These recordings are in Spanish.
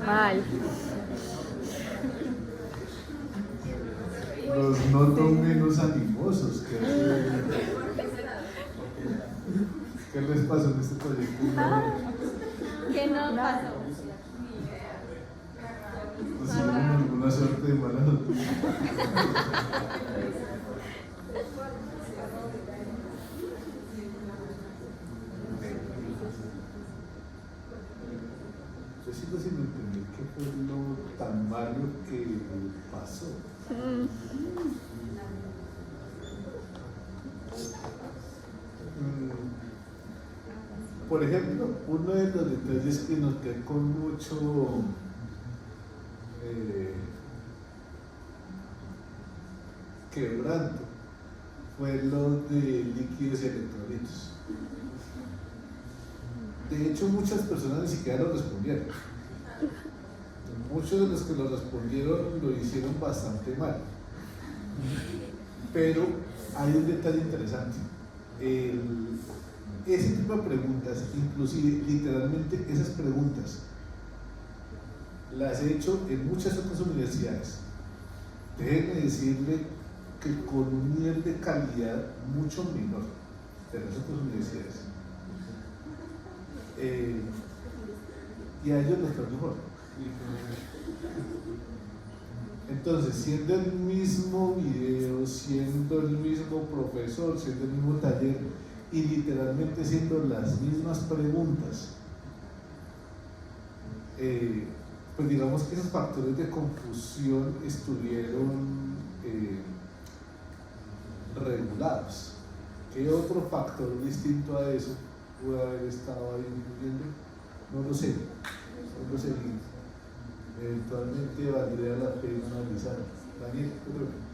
Mal. Los noto menos animosos. ¿Qué les pasó en este proyecto? ¿Qué no pasó? ¿Recibieron alguna suerte de mala noticia? Yo sigo sin entender qué fue lo tan malo que pasó. Por ejemplo, uno de los detalles que noté con mucho quebranto fue lo de líquidos y electrolitos. De hecho, muchas personas ni siquiera lo respondieron. Muchos de los que lo respondieron lo hicieron bastante mal. Pero hay un detalle interesante. Ese tipo de preguntas, inclusive literalmente esas preguntas, las he hecho en muchas otras universidades. Déjenme decirle que con un nivel de calidad mucho menor de las otras universidades. Y a ellos les fue mejor. Entonces, siendo el mismo video, siendo el mismo profesor, siendo el mismo taller y literalmente siendo las mismas preguntas, pues digamos que esos factores de confusión estuvieron regulados. ¿Qué otro factor distinto a eso puede haber estado ahí influyendo? No lo sé, no lo sé. Eventualmente valdría la pena analizar. Daniel, ¿qué creo?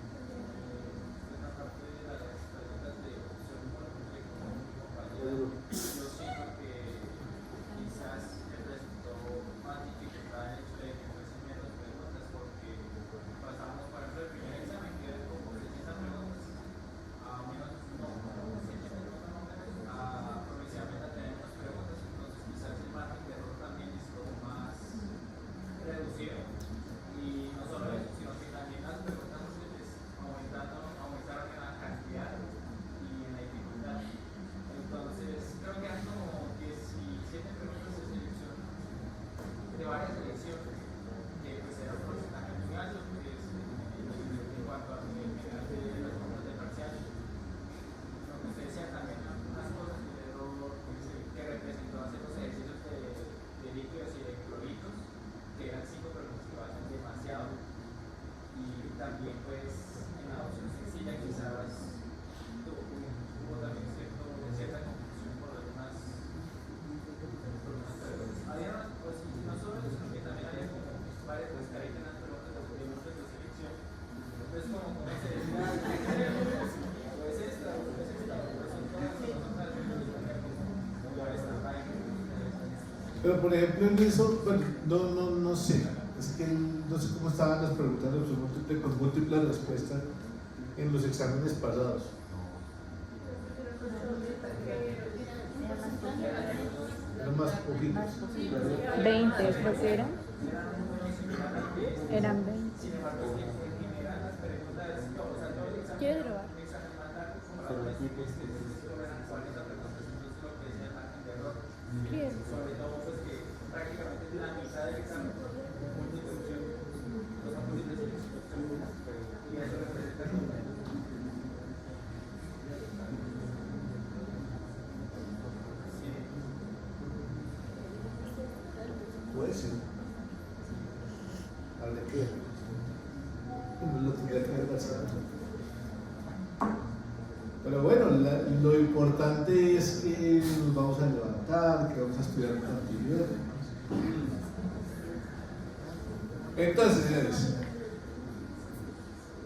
Pero por ejemplo en eso, bueno, no sé, es que no sé cómo estaban las preguntas de opción múltiple con múltiples respuestas en los exámenes pasados. Eran más poquitos. 20, creo que eran. Eran 20. ¿Quieres drogar? ¿Quieres? Puede ser. Habría que ver. No lo tendría que ver pasado. Pero bueno, lo importante es que nos vamos a levantar, que vamos a estudiar con actividad. Entonces, señores,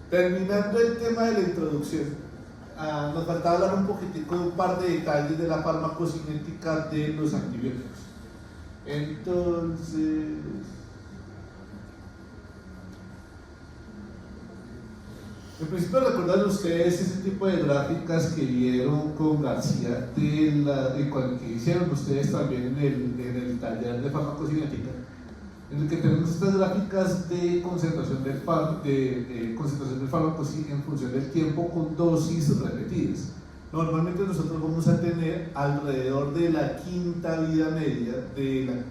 terminando el tema de la introducción, nos faltaba hablar un poquitico de un par de detalles de la farmacocinética de los antibióticos. Entonces, en principio recordan ustedes ese tipo de gráficas que vieron con García que hicieron ustedes también en el taller de farmacocinética. en el que tenemos estas gráficas de concentración del fármaco, sí, en función del tiempo con dosis repetidas. Normalmente nosotros vamos a tener alrededor de la quinta vida media de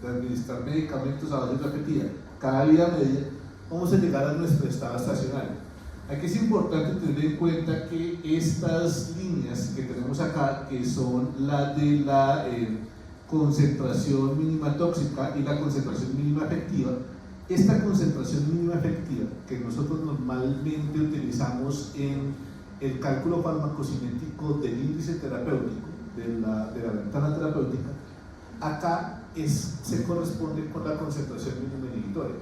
administrar medicamentos a dosis repetida. Cada vida media vamos a llegar a nuestro estado estacionario. Aquí es importante tener en cuenta que estas líneas que tenemos acá, que son las de la concentración mínima tóxica y la concentración mínima efectiva, esta concentración mínima efectiva que nosotros normalmente utilizamos en el cálculo farmacocinético del índice terapéutico, de la ventana terapéutica, acá se corresponde con la concentración mínima inhibitoria.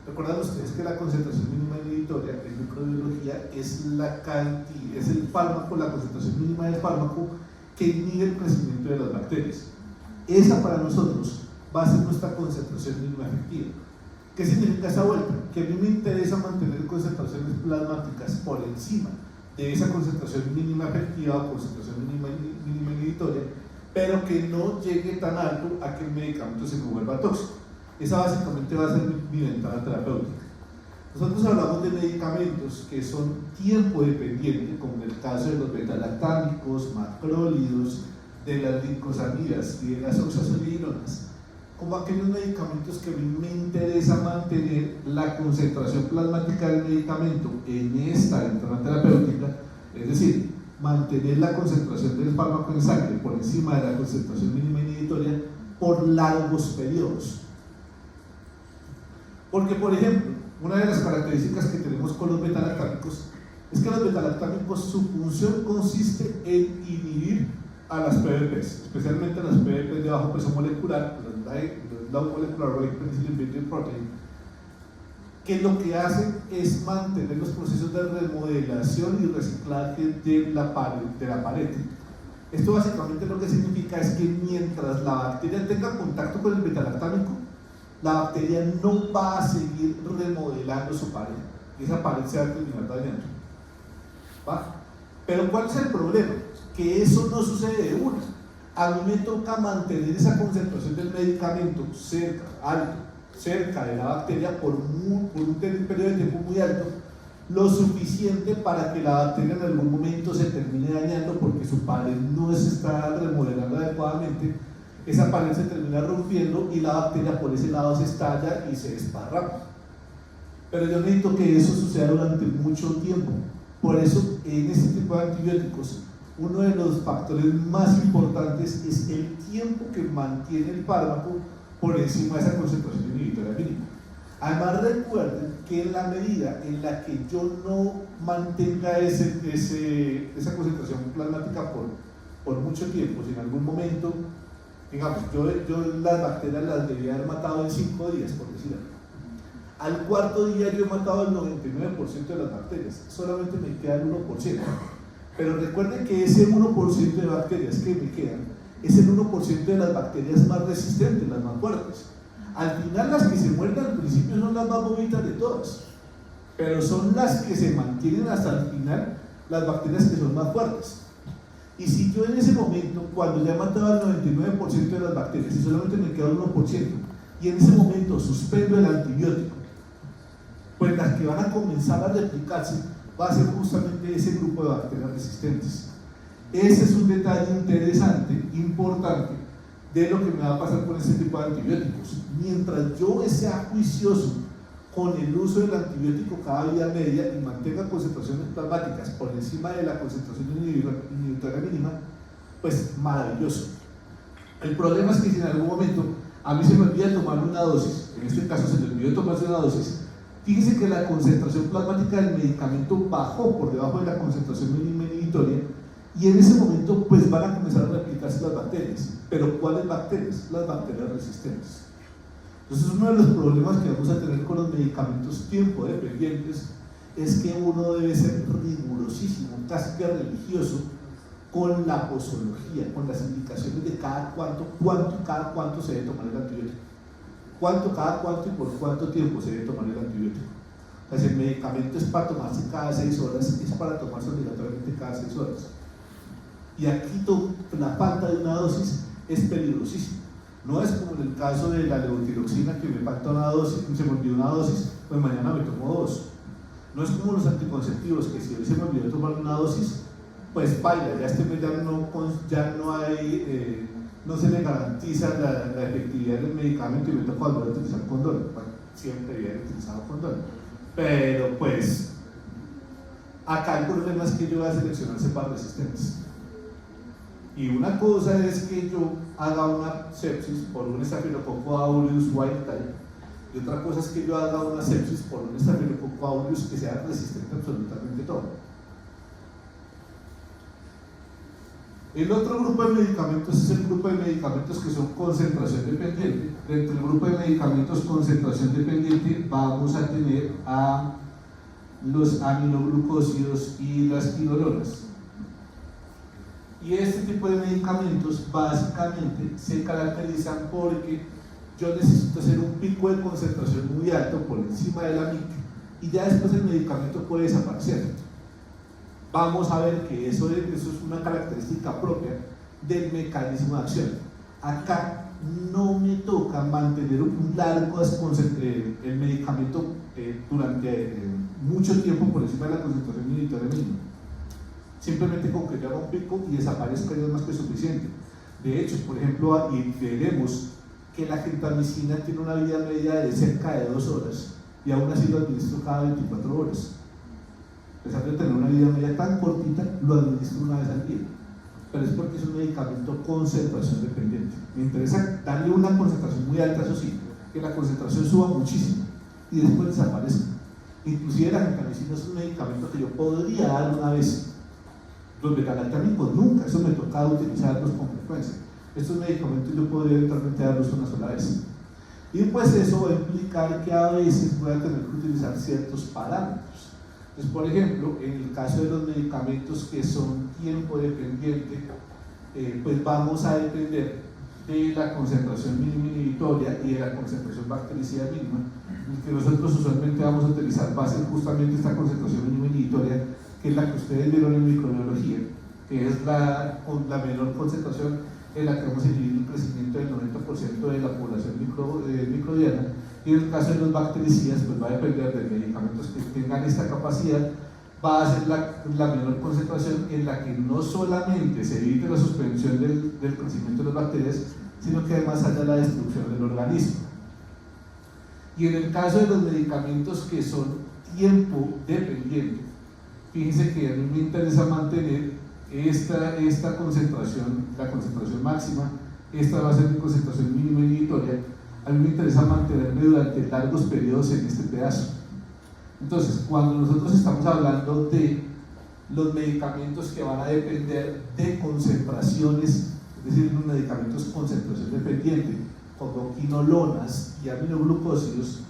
Recuerdan ustedes que la concentración mínima inhibitoria en microbiología es el fármaco, la concentración mínima del fármaco que inhibe el crecimiento de las bacterias. Esa para nosotros va a ser nuestra concentración mínima efectiva. ¿Qué significa esa vuelta? Que a mí me interesa mantener concentraciones plasmáticas por encima de esa concentración mínima efectiva o concentración mínima inhibitoria, pero que no llegue tan alto a que el medicamento se me vuelva tóxico. Esa básicamente va a ser mi ventana terapéutica. Nosotros hablamos de medicamentos que son tiempo dependientes, como en el caso de los beta-lactámicos, macrólidos, de las glicosamidas y de las oxazolidinonas, como aquellos medicamentos que a mí me interesa mantener la concentración plasmática del medicamento en esta ventana terapéutica, es decir, mantener la concentración del fármaco en sangre por encima de la concentración mínima inhibitoria por largos periodos. Porque, por ejemplo, una de las características que tenemos con los betalactámicos es que los betalactámicos, su función consiste en inhibir a las PBPs, especialmente las PBPs de bajo peso molecular, los low molecular weight penicillin binding protein, que lo que hacen es mantener los procesos de remodelación y reciclaje de la pared. Esto básicamente lo que significa es que mientras la bacteria tenga contacto con el betalactámico, la bacteria no va a seguir remodelando su pared, y esa pared se va a terminar dañando. ¿Va? Pero ¿cuál es el problema? Que eso no sucede de una. A mí me toca mantener esa concentración del medicamento cerca de la bacteria por un periodo de tiempo muy alto, lo suficiente para que la bacteria en algún momento se termine dañando porque su pared no se está remodelando adecuadamente. Esa pared se termina rompiendo y la bacteria por ese lado se estalla y se desparrama. Pero yo necesito que eso suceda durante mucho tiempo. Por eso, en este tipo de antibióticos, uno de los factores más importantes es el tiempo que mantiene el fármaco por encima de esa concentración inhibitoria mínima. Además, recuerden que en la medida en la que yo no mantenga esa concentración plasmática por mucho tiempo, si en algún momento, digamos, yo las bacterias las debía haber matado en 5 días, por decirlo. Al cuarto día yo he matado el 99% de las bacterias, solamente me queda el 1%. Pero recuerden que ese 1% de bacterias que me quedan es el 1% de las bacterias más resistentes, las más fuertes. Al final, las que se mueren al principio son las más bonitas de todas, pero son las que se mantienen hasta el final, las bacterias que son más fuertes. Y si yo en ese momento, cuando ya he matado el 99% de las bacterias y solamente me queda el 1%, y en ese momento suspendo el antibiótico, pues las que van a comenzar a replicarse va a ser justamente ese grupo de bacterias resistentes. Ese es un detalle interesante, importante, de lo que me va a pasar con este tipo de antibióticos. Mientras yo sea juicioso con el uso del antibiótico cada vida media y mantenga concentraciones plasmáticas por encima de la concentración inhibitoria mínima, pues maravilloso. El problema es que si en algún momento a mí se me olvida tomar una dosis, en este caso se me olvidó tomarse una dosis, fíjense que la concentración plasmática del medicamento bajó por debajo de la concentración mínima inhibitoria y en ese momento pues van a comenzar a replicarse las bacterias. ¿Pero cuáles bacterias? Las bacterias resistentes. Entonces uno de los problemas que vamos a tener con los medicamentos tiempo dependientes es que uno debe ser rigurosísimo, casi que religioso, con la posología, con las indicaciones de cada cuánto y cada cuánto se debe tomar el antibiótico. Cuánto, cada cuánto y por cuánto tiempo se debe tomar el antibiótico. O sea, si el medicamento es para tomarse cada 6 horas, es para tomarse obligatoriamente cada 6 horas. Y aquí la falta de una dosis es peligrosísima. No es como en el caso de la levotiroxina, que me falta una dosis, se me olvidó una dosis, pues mañana me tomo dos. No es como los anticonceptivos, que si hoy se me olvidó tomar una dosis, pues baila, ya este mes ya no hay, no se le garantiza la efectividad del medicamento y me toca volver a utilizar condón. Bueno, siempre había utilizado condón. Pero pues, acá el problema es que yo voy a seleccionar cepas resistentes. Y una cosa es que yo haga una sepsis por un Staphylococcus aureus wild type, y otra cosa es que yo haga una sepsis por un Staphylococcus aureus que sea resistente a absolutamente todo. El otro grupo de medicamentos es el grupo de medicamentos que son concentración dependiente. Dentro del grupo de medicamentos concentración dependiente vamos a tener a los aminoglucósidos y las quinolonas. Y este tipo de medicamentos básicamente se caracterizan porque yo necesito hacer un pico de concentración muy alto por encima de la MIC y ya después el medicamento puede desaparecer. Vamos a ver que eso es una característica propia del mecanismo de acción. Acá no me toca mantener un largo el medicamento durante mucho tiempo por encima de la concentración inhibitoria mínima. Simplemente con que yo haga un pico y desaparezca ya es más que suficiente. De hecho, por ejemplo, veremos que la gentamicina tiene una vida media de cerca de 2 horas y aún así lo administro cada 24 horas. A pesar de tener una vida media tan cortita, lo administro una vez al día. Pero es porque es un medicamento concentración dependiente. Me interesa darle una concentración muy alta, eso sí, que la concentración suba muchísimo y después desaparezca. Inclusive la gentamicina es un medicamento que yo podría dar una vez. Los beta-lactámicos nunca, eso me tocaba utilizarlos con frecuencia. Estos medicamentos yo podría eventualmente darlos una sola vez. Y pues eso va a implicar que a veces voy a tener que utilizar ciertos parámetros. Entonces, por ejemplo, en el caso de los medicamentos que son tiempo dependiente, pues vamos a depender de la concentración mínima inhibitoria y de la concentración bactericida mínima, que nosotros usualmente vamos a utilizar va a ser justamente esta concentración mínima inhibitoria, que es la que ustedes vieron en microbiología, que es la menor concentración en la que vamos a inhibir el crecimiento del 90% de la población microbiana. Y en el caso de los bactericidas, pues va a depender de medicamentos que tengan esta capacidad, va a ser la menor concentración en la que no solamente se evite la suspensión del crecimiento de las bacterias, sino que además haya la destrucción del organismo. Y en el caso de los medicamentos que son tiempo dependientes, fíjense que a mí me interesa mantener esta concentración, la concentración máxima, esta va a ser mi concentración mínima inhibitoria. A mí me interesa mantenerme durante largos periodos en este pedazo. Entonces, cuando nosotros estamos hablando de los medicamentos que van a depender de concentraciones, es decir, los medicamentos concentración dependiente, como quinolonas y aminoglucósidos,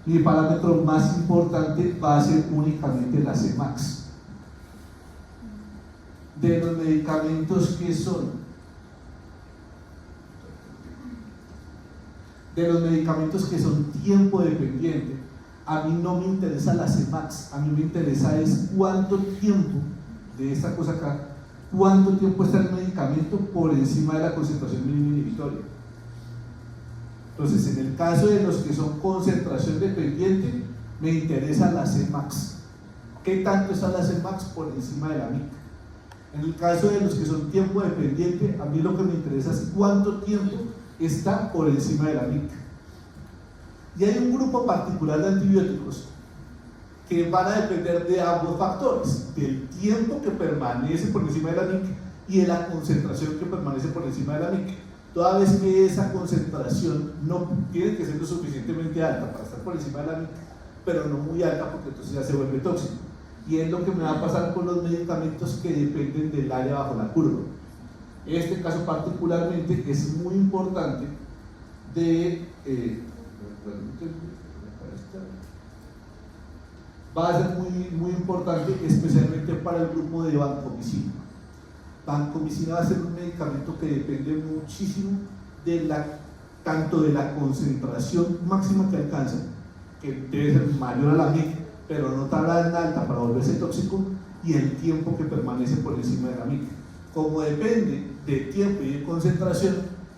mi parámetro más importante va a ser únicamente la Cmax. De los medicamentos que son tiempo dependiente, a mí no me interesa la Cmax, a mí me interesa es cuánto tiempo de esta cosa acá, cuánto tiempo está el medicamento por encima de la concentración mínima inhibitoria. Entonces, en el caso de los que son concentración dependiente, me interesa la Cmax. ¿Qué tanto está la Cmax por encima de la MIC? En el caso de los que son tiempo dependiente, a mí lo que me interesa es cuánto tiempo está por encima de la MIC. Y hay un grupo particular de antibióticos que van a depender de ambos factores, del tiempo que permanece por encima de la MIC y de la concentración que permanece por encima de la MIC. Toda vez que esa concentración no tiene que ser lo suficientemente alta para estar por encima de la MIC, pero no muy alta porque entonces ya se vuelve tóxico. Y es lo que me va a pasar con los medicamentos que dependen del área bajo la curva. Este caso particularmente es muy importante va a ser muy importante especialmente para el grupo de vancomicina. Vancomicina va a ser un medicamento que depende muchísimo tanto de la concentración máxima que alcanza, que debe ser mayor a la MIC, pero no tan alta para volverse tóxico, y el tiempo que permanece por encima de la MIC. Como depende de tiempo y de concentración,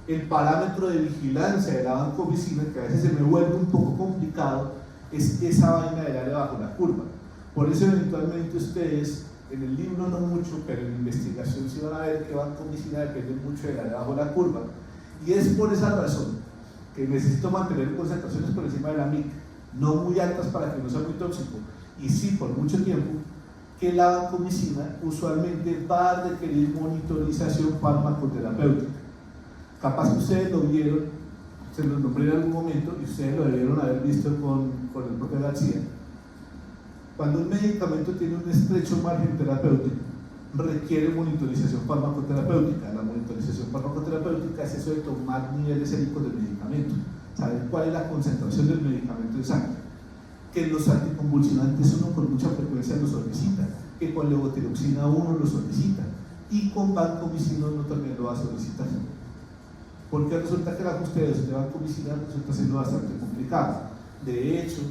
El parámetro de vigilancia de la vancomicina, que a veces se me vuelve un poco complicado, es esa vaina del área bajo la curva. Por eso eventualmente ustedes, en el libro no mucho, pero en la investigación sí van a ver que vancomicina depende mucho del área bajo la curva. Y es por esa razón que necesito mantener concentraciones por encima de la MIC, no muy altas para que no sea muy tóxico, y sí por mucho tiempo, que la vancomicina usualmente va a requerir monitorización farmacoterapéutica. Capaz que ustedes lo vieron, se los nombré en algún momento y ustedes lo debieron haber visto con el profe García. Cuando un medicamento tiene un estrecho margen terapéutico, requiere monitorización farmacoterapéutica. La monitorización farmacoterapéutica es eso de tomar niveles séricos del medicamento, saber cuál es la concentración del medicamento en sangre, que los anticonvulsivantes uno con mucha frecuencia lo solicita, que con levotiroxina uno lo solicita, y con vancomicina uno también lo va a solicitar. Porque resulta que el ajuste de vancomicina resulta siendo bastante complicado. De hecho,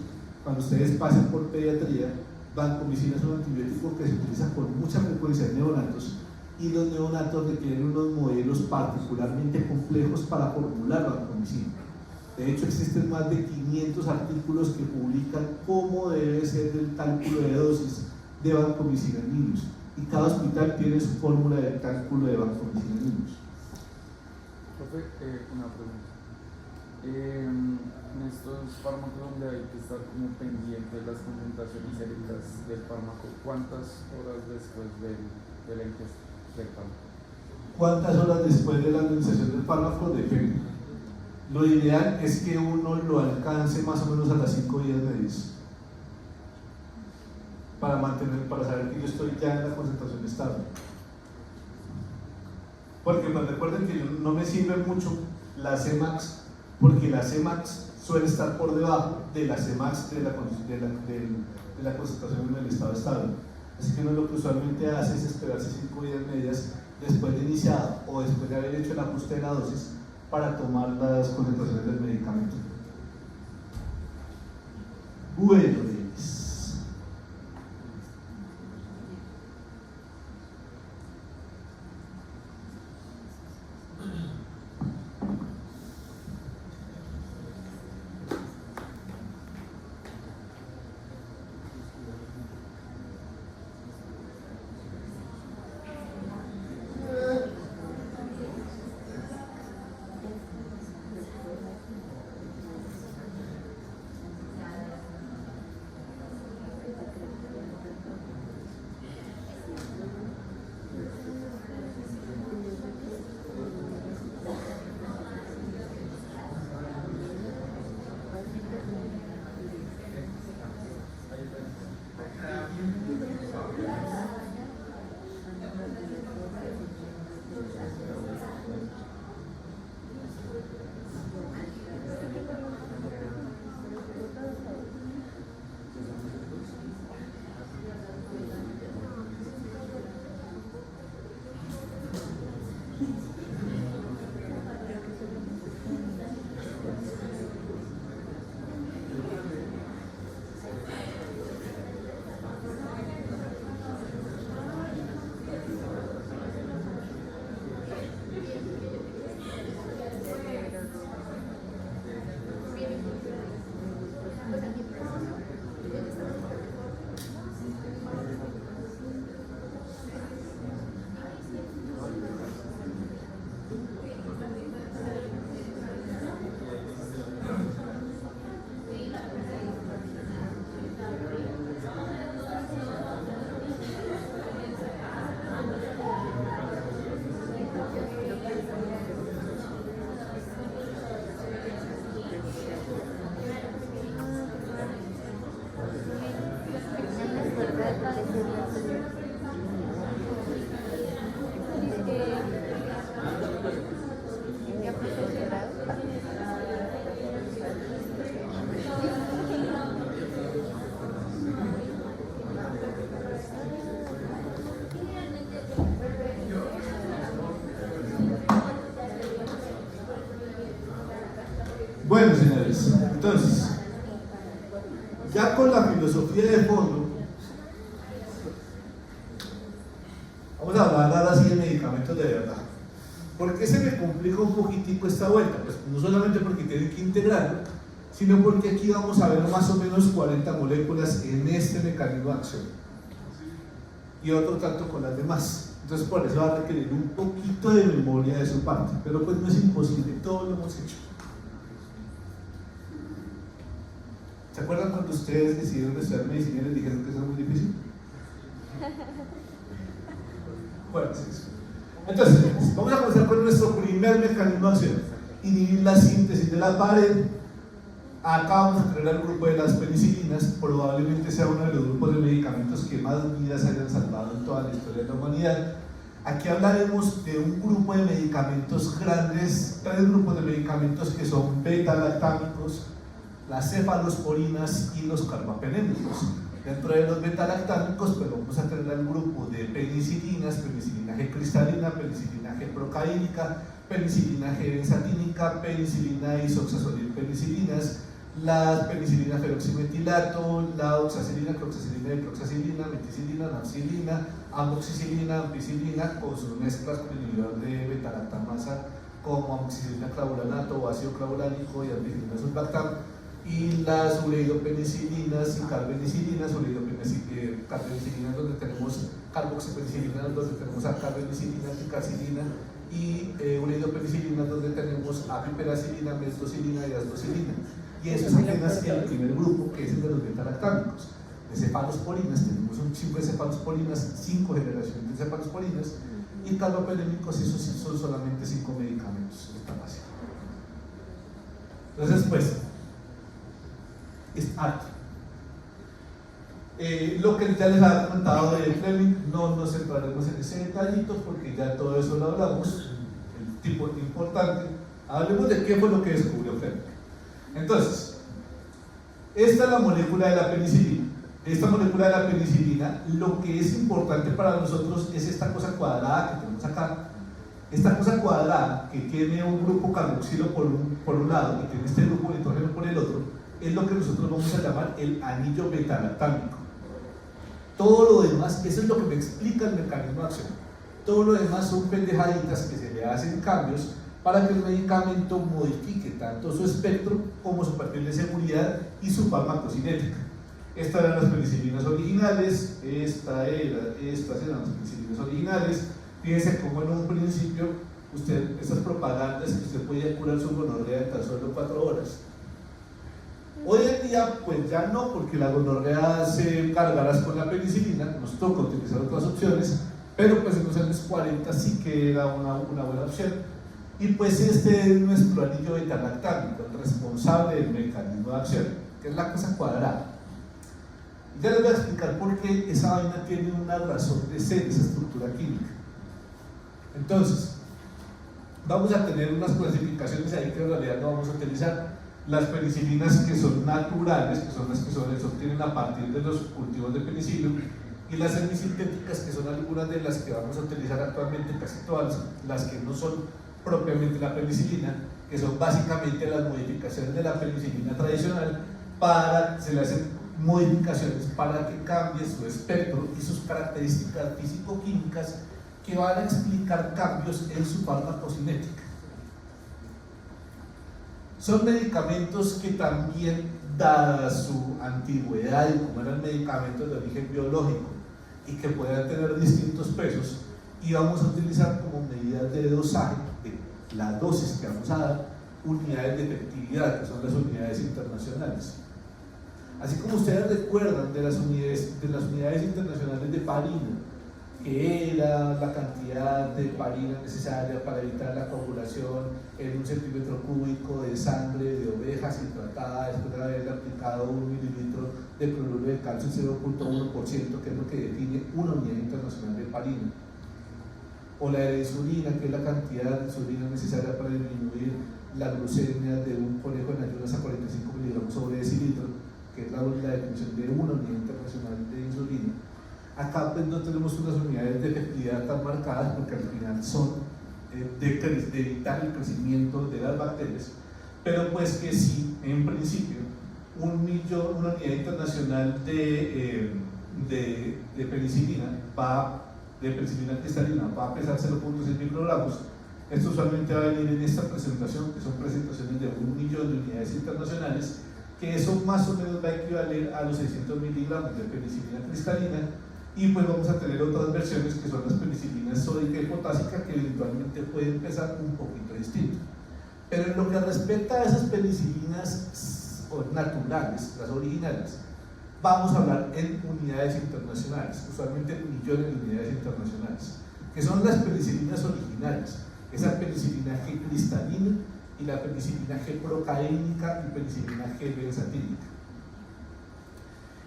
cuando ustedes pasan por pediatría, vancomicina es un antibiótico que se utiliza con mucha frecuencia en neonatos, y los neonatos requieren unos modelos particularmente complejos para formular vancomicina. De hecho, existen más de 500 artículos que publican cómo debe ser el cálculo de dosis de vancomicina en niños, y cada hospital tiene su fórmula de cálculo de vancomicina en niños. Profe, una pregunta. En estos fármacos donde hay que estar como pendiente de las concentraciones séricas del fármaco, ¿cuántas horas después de la ingesta del fármaco? ¿Cuántas horas después de la administración del fármaco? Depende. Lo ideal es que uno lo alcance más o menos a las 5 días medias para saber que yo estoy ya en la concentración estable. Porque pues recuerden que no me sirve mucho la Cmax, porque la Cmax suele estar por debajo de la Cmax de la concentración en el estado estable. Así que uno lo que usualmente hace es esperarse 5 días medias después de iniciado o después de haber hecho el ajuste de la dosis para tomar las concentraciones del medicamento. Bueno, Bueno, señores, entonces, ya con la filosofía de fondo, vamos a hablar ahora sí de medicamentos de verdad. ¿Por qué se me complica un poquitico esta vuelta? Pues no solamente porque tienen que integrarlo, sino porque aquí vamos a ver más o menos 40 moléculas en este mecanismo de acción y otro tanto con las demás. Entonces por eso va a requerir un poquito de memoria de su parte, pero pues no es imposible, todo lo hemos hecho. ¿Se acuerdan cuando ustedes decidieron estudiar medicina y les dijeron que eso era muy difícil? Bueno, sí, sí. Entonces, vamos a comenzar con nuestro primer mecanismo de acción: inhibir la síntesis de la pared. Acá vamos a tener al grupo de las penicilinas, probablemente sea uno de los grupos de medicamentos que más vidas hayan salvado en toda la historia de la humanidad. Aquí hablaremos de un grupo de medicamentos grandes, 3 grupos de medicamentos que son beta-lactámicos, las cefalosporinas y los carbapenémicos. Dentro de los beta-lactámicos, pues vamos a tener al grupo de penicilinas, penicilina G cristalina, penicilina G procaínica, penicilina G benzatínica, penicilina isoxazolilpenicilinas, las penicilina feroximetilato, la oxacilina, cloxacilina, dicloxacilina, meticilina, nafcilina, amoxicilina, ampicilina, con sus mezclas con inhibidor de beta-lactamasa como amoxicilina clavulanato o ácido clavulánico y ampicilina sulbactam, y las ureidopenicilinas y carbenicilinas, carbenicilinas donde tenemos carboxipenicilinas, donde tenemos carbenicilina, ticarcilina, y ureidopenicilinas donde tenemos apiperacilina, mestocilina y asdocilina. Y eso es apenas el primer grupo, que es el de los beta-lactámicos. De cefalosporinas tenemos un chingo de cefalosporinas, 5 generaciones de cefalosporinas, y carbapenémicos, esos sí son solamente 5 medicamentos. Está fácil. Entonces, pues, es harto. Lo que ya les había comentado de Fleming, no nos centraremos en ese detallito porque ya todo eso lo hablamos, el tipo importante. Hablemos de qué fue lo que descubrió Fleming. Entonces, esta es la molécula de la penicilina. Esta molécula de la penicilina, lo que es importante para nosotros es esta cosa cuadrada que tenemos acá. Esta cosa cuadrada que tiene un grupo carboxilo por un lado y tiene este grupo de nitrógeno por el otro, es lo que nosotros vamos a llamar el anillo beta-lactámico. Todo lo demás, eso es lo que me explica el mecanismo de acción. Todo lo demás son pendejaditas que se le hacen cambios para que el medicamento modifique tanto su espectro como su perfil de seguridad y su farmacocinética. Estas eran las penicilinas originales, estas eran las penicilinas originales. Fíjense cómo en un principio, estas propagandas que usted podía curar su gonorrea en tan solo 4 horas. Hoy en día, pues ya no, porque la gonorrea se cargará con la penicilina, nos toca utilizar otras opciones, pero pues en los años 40 sí que era una buena opción. Y pues este es nuestro anillo beta-lactámico, el responsable del mecanismo de acción, que es la cosa cuadrada. Ya les voy a explicar por qué esa vaina tiene una razón de ser, esa estructura química. Entonces, vamos a tener unas clasificaciones ahí que en realidad no vamos a utilizar. Las penicilinas que son naturales, que son las que se obtienen a partir de los cultivos de penicilio, y las semisintéticas, que son algunas de las que vamos a utilizar actualmente, casi todas las que no son propiamente la penicilina, que son básicamente las modificaciones de la penicilina tradicional, se le hacen modificaciones para que cambie su espectro y sus características físico-químicas que van a explicar cambios en su farmacocinética. Son medicamentos que también, dada su antigüedad y como eran medicamentos de origen biológico y que puedan tener distintos pesos, y vamos a utilizar como medidas de dosaje, de la dosis que vamos a dar, unidades de efectividad, que son las unidades internacionales. Así como ustedes recuerdan de las unidades internacionales de parina, que era la cantidad de parina necesaria para evitar la coagulación en 1 centímetro cúbico de sangre de oveja sin tratada después de haberle aplicado 1 mililitro de cloruro de calcio 0.1%, que es lo que define una unidad internacional de parina. O la de insulina, que es la cantidad de insulina necesaria para disminuir la glucemia de un conejo en ayunas a 45 miligramos sobre decilitro, que es la definición de una unidad internacional de insulina. Acá pues no tenemos unas unidades de efectividad tan marcadas porque al final son de evitar el crecimiento de las bacterias, pero pues que sí, en principio, una unidad internacional de penicilina cristalina va a pesar 0.6 microgramos Esto usualmente va a venir en esta presentación, que son presentaciones de 1 millón de unidades internacionales, que eso más o menos va a equivaler a los 600 miligramos de penicilina cristalina, y pues vamos a tener otras versiones que son las penicilinas sódica y potásica, que eventualmente pueden pesar un poquito distinto. Pero en lo que respecta a esas penicilinas naturales, las originales, vamos a hablar en unidades internacionales, usualmente en millones de unidades internacionales, que son las penicilinas originales, esa penicilina G cristalina y la penicilina G procaínica y penicilina G benzatínica.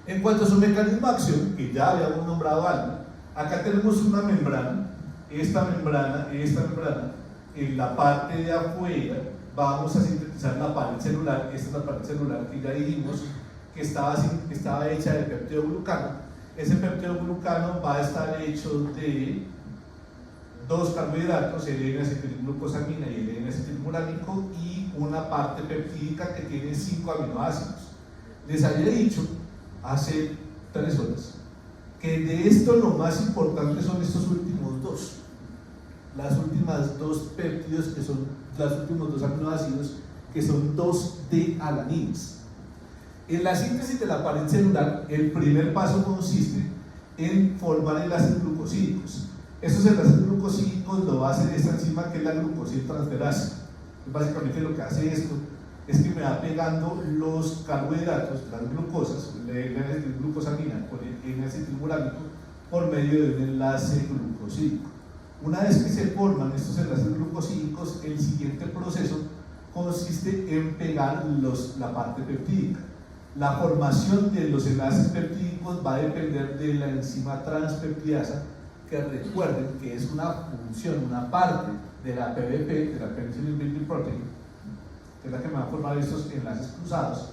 En cuanto a su mecanismo de acción, que ya habíamos nombrado algo, acá tenemos una membrana, esta membrana, en la parte de afuera vamos a sintetizar la pared celular. Esta es la pared celular que ya dijimos que estaba hecha de peptidoglucano. Ese peptidoglucano va a estar hecho de 2 carbohidratos, el N-acetilglucosamina y el N-acetilmuránico, y una parte peptídica que tiene 5 aminoácidos. Les había dicho hace 3 horas que de esto lo más importante son estos últimos 2, las últimas 2 péptidos, que son los últimos 2 aminoácidos, que son 2-D-alaninas. En la síntesis de la pared celular, el primer paso consiste en formar enlaces glucosídicos. Estos enlaces glucosídicos lo hace esta enzima, que es la glucosiltransferasa. Básicamente lo que hace esto es que me va pegando los carbohidratos, las glucosas, la N-acetilglucosamina con el N-acetilmuránico, por medio de un enlace glucosídico. Una vez que se forman estos enlaces glucosídicos, el siguiente proceso consiste en pegar la parte peptídica. La formación de los enlaces peptídicos va a depender de la enzima transpeptidasa, que recuerden que es una función, una parte de la PBP, de la Penicillin Building Protein, que es la que me va a formar estos enlaces cruzados.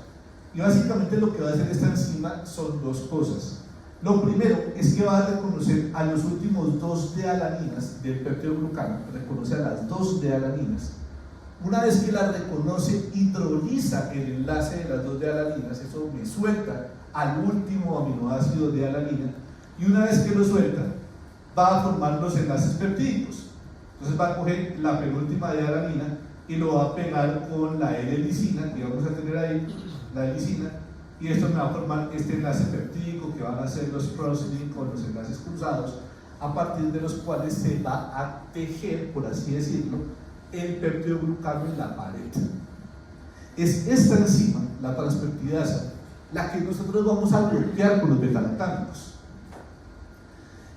Y básicamente lo que va a hacer esta enzima son 2 cosas. Lo primero es que va a reconocer a los últimos 2-D-alaninas del peptidoglucano, reconoce a las 2-D-alaninas. Una vez que la reconoce, hidroliza el enlace de las 2-D-alaninas, eso me suelta al último aminoácido de alanina, y una vez que lo suelta, va a formar los enlaces peptídicos. Entonces va a coger la penúltima de alanina y lo va a pegar con la L-lisina, que vamos a tener ahí, la L-lisina, y esto me va a formar este enlace peptídico, que van a ser los cross-link con los enlaces cruzados, a partir de los cuales se va a tejer, por así decirlo, el peptidoglucano en la pared. Es esta enzima, la transpeptidasa, la que nosotros vamos a bloquear con los beta-lactámicos.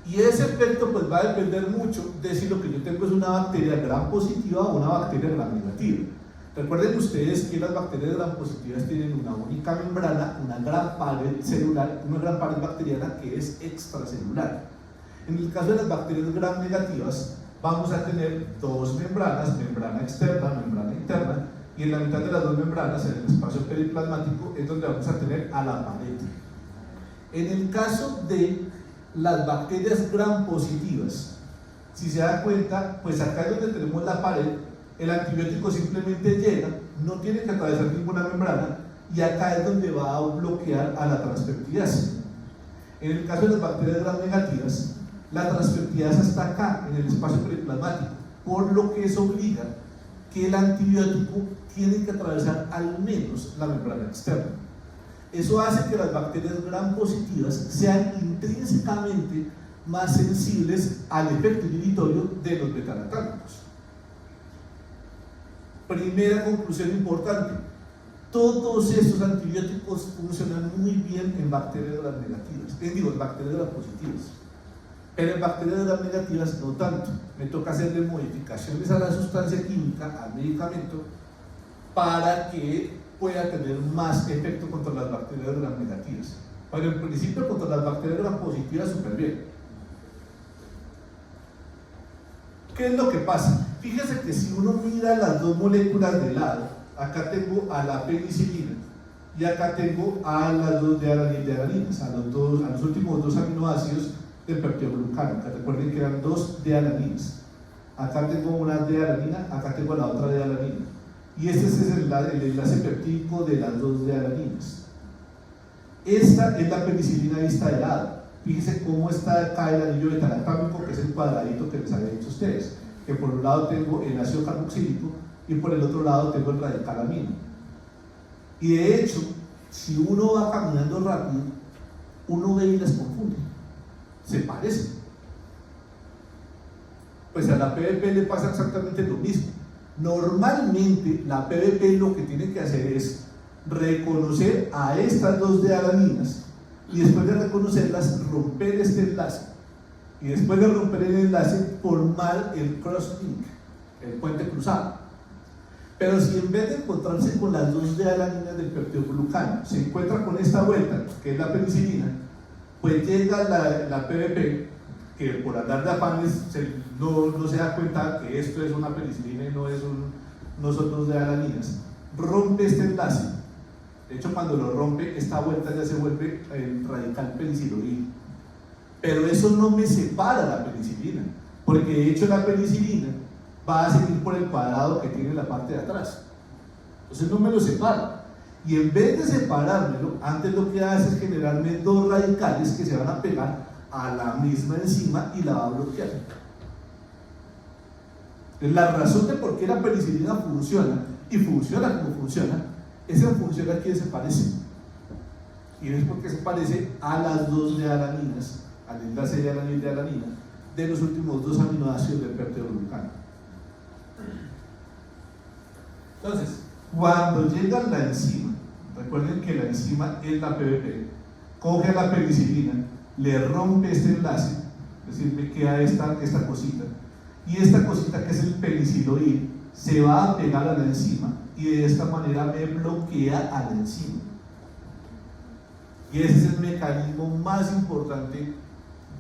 Y ese efecto pues va a depender mucho de si lo que yo tengo es una bacteria gram positiva o una bacteria gram negativa. Recuerden ustedes que las bacterias gram positivas tienen una única membrana, una gran pared celular, una gran pared bacteriana que es extracelular. En el caso de las bacterias gram negativas, vamos a tener 2 membranas, membrana externa, membrana interna, y en la mitad de las 2 membranas, en el espacio periplasmático, es donde vamos a tener a la pared. En el caso de las bacterias gram positivas, si se da cuenta, pues acá es donde tenemos la pared, el antibiótico simplemente llega, no tiene que atravesar ninguna membrana, y acá es donde va a bloquear a la transpeptidasa. En el caso de las bacterias gram negativas, la transpeptidasa está acá, en el espacio periplasmático, por lo que eso obliga que el antibiótico tiene que atravesar al menos la membrana externa. Eso hace que las bacterias gram positivas sean intrínsecamente más sensibles al efecto inhibitorio de los beta-lactámicos. Primera conclusión importante: todos estos antibióticos funcionan muy bien en bacterias gram negativas, en bacterias gram positivas, pero en bacterias gram negativas no tanto. Me toca hacerle modificaciones a la sustancia química, al medicamento, para que pueda tener más efecto contra las bacterias gram negativas. Pero en principio contra las bacterias gram positivas súper bien. ¿Qué es lo que pasa? Fíjese que si uno mira las 2 moléculas de lado, acá tengo a la penicilina y acá tengo a las 2-D-alaninas, a los últimos 2 aminoácidos del peptidoglucano, que recuerden que eran 2-D-alaninas. Acá tengo una D-alanina, acá tengo la otra D-alanina. Y este es el enlace peptídico de las 2-D-alaninas. Esta es la penicilina vista de lado. Fíjense cómo está acá el anillo beta-lactámico, que es el cuadradito que les había dicho a ustedes. que por un lado tengo el ácido carboxílico y por el otro lado tengo el radical amino. Y de hecho, si uno va caminando rápido, uno ve y las confunde, se parecen. Pues a la PVP le pasa exactamente lo mismo. Normalmente la PVP lo que tiene que hacer es reconocer a estas dos dealaninas y después de reconocerlas romper este enlace, y después de romper el enlace formar el crosslink, el puente cruzado. Pero si en vez de encontrarse con las dos dealaninas del peptidoglucano se encuentra con esta vuelta, que es la penicilina, pues llega la PVP, que por andar de afanes no se da cuenta que esto es una penicilina y no son dos dealaninas, rompe este enlace. De hecho, cuando lo rompe, esta vuelta ya se vuelve el radical peniciloide. Pero eso no me separa la penicilina, porque de hecho la penicilina va a seguir por el cuadrado que tiene la parte de atrás. Entonces no me lo separa. Y en vez de separármelo, antes lo que hace es generarme dos radicales que se van a pegar a la misma enzima y la va a bloquear. La razón de por qué la penicilina funciona, y funciona como funciona, es en función a quién se parece. Y es porque se parece a las dos dealaninas, al enlace de alanina de los últimos dos aminoácidos del peptidoglucano. Entonces, cuando llega la enzima, recuerden que la enzima es la PVP, coge la penicilina, le rompe este enlace, es decir, me queda esta cosita, y esta cosita que es el peniciloide se va a pegar a la enzima y de esta manera me bloquea a la enzima. Y ese es el mecanismo más importante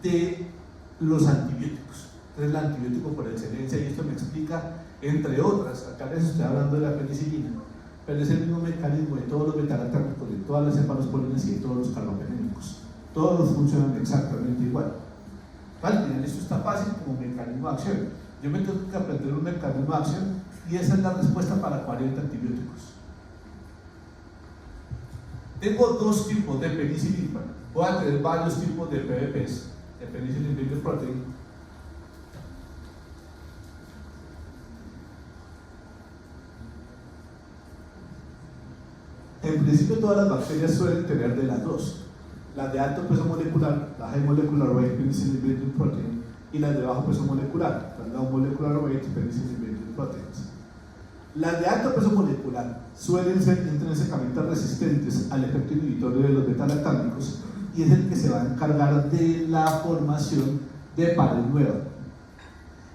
de los antibióticos. Entonces el antibiótico por excelencia, y esto me explica, entre otras, acá les estoy hablando de la penicilina, pero es el mismo mecanismo de todos los beta-lactámicos, de todas las cefalosporinas y de todos los carbapenémicos. Todos funcionan exactamente igual. Al final esto está fácil como mecanismo de acción. Yo me tengo que aprender un mecanismo de acción y esa es la respuesta para 40 antibióticos. Tengo dos tipos de penicilina. Voy a tener varios tipos de PVPs, de penicillin binding protein. En principio todas las bacterias suelen tener de las dos, las de alto peso molecular, la high molecular weight penicillin binding protein, y las de bajo peso molecular, las low molecular weight penicillin binding proteins. Las de alto peso molecular suelen ser intrínsecamente resistentes al efecto inhibitorio de los beta-lactámicos y es el que se va a encargar de la formación de pared nueva.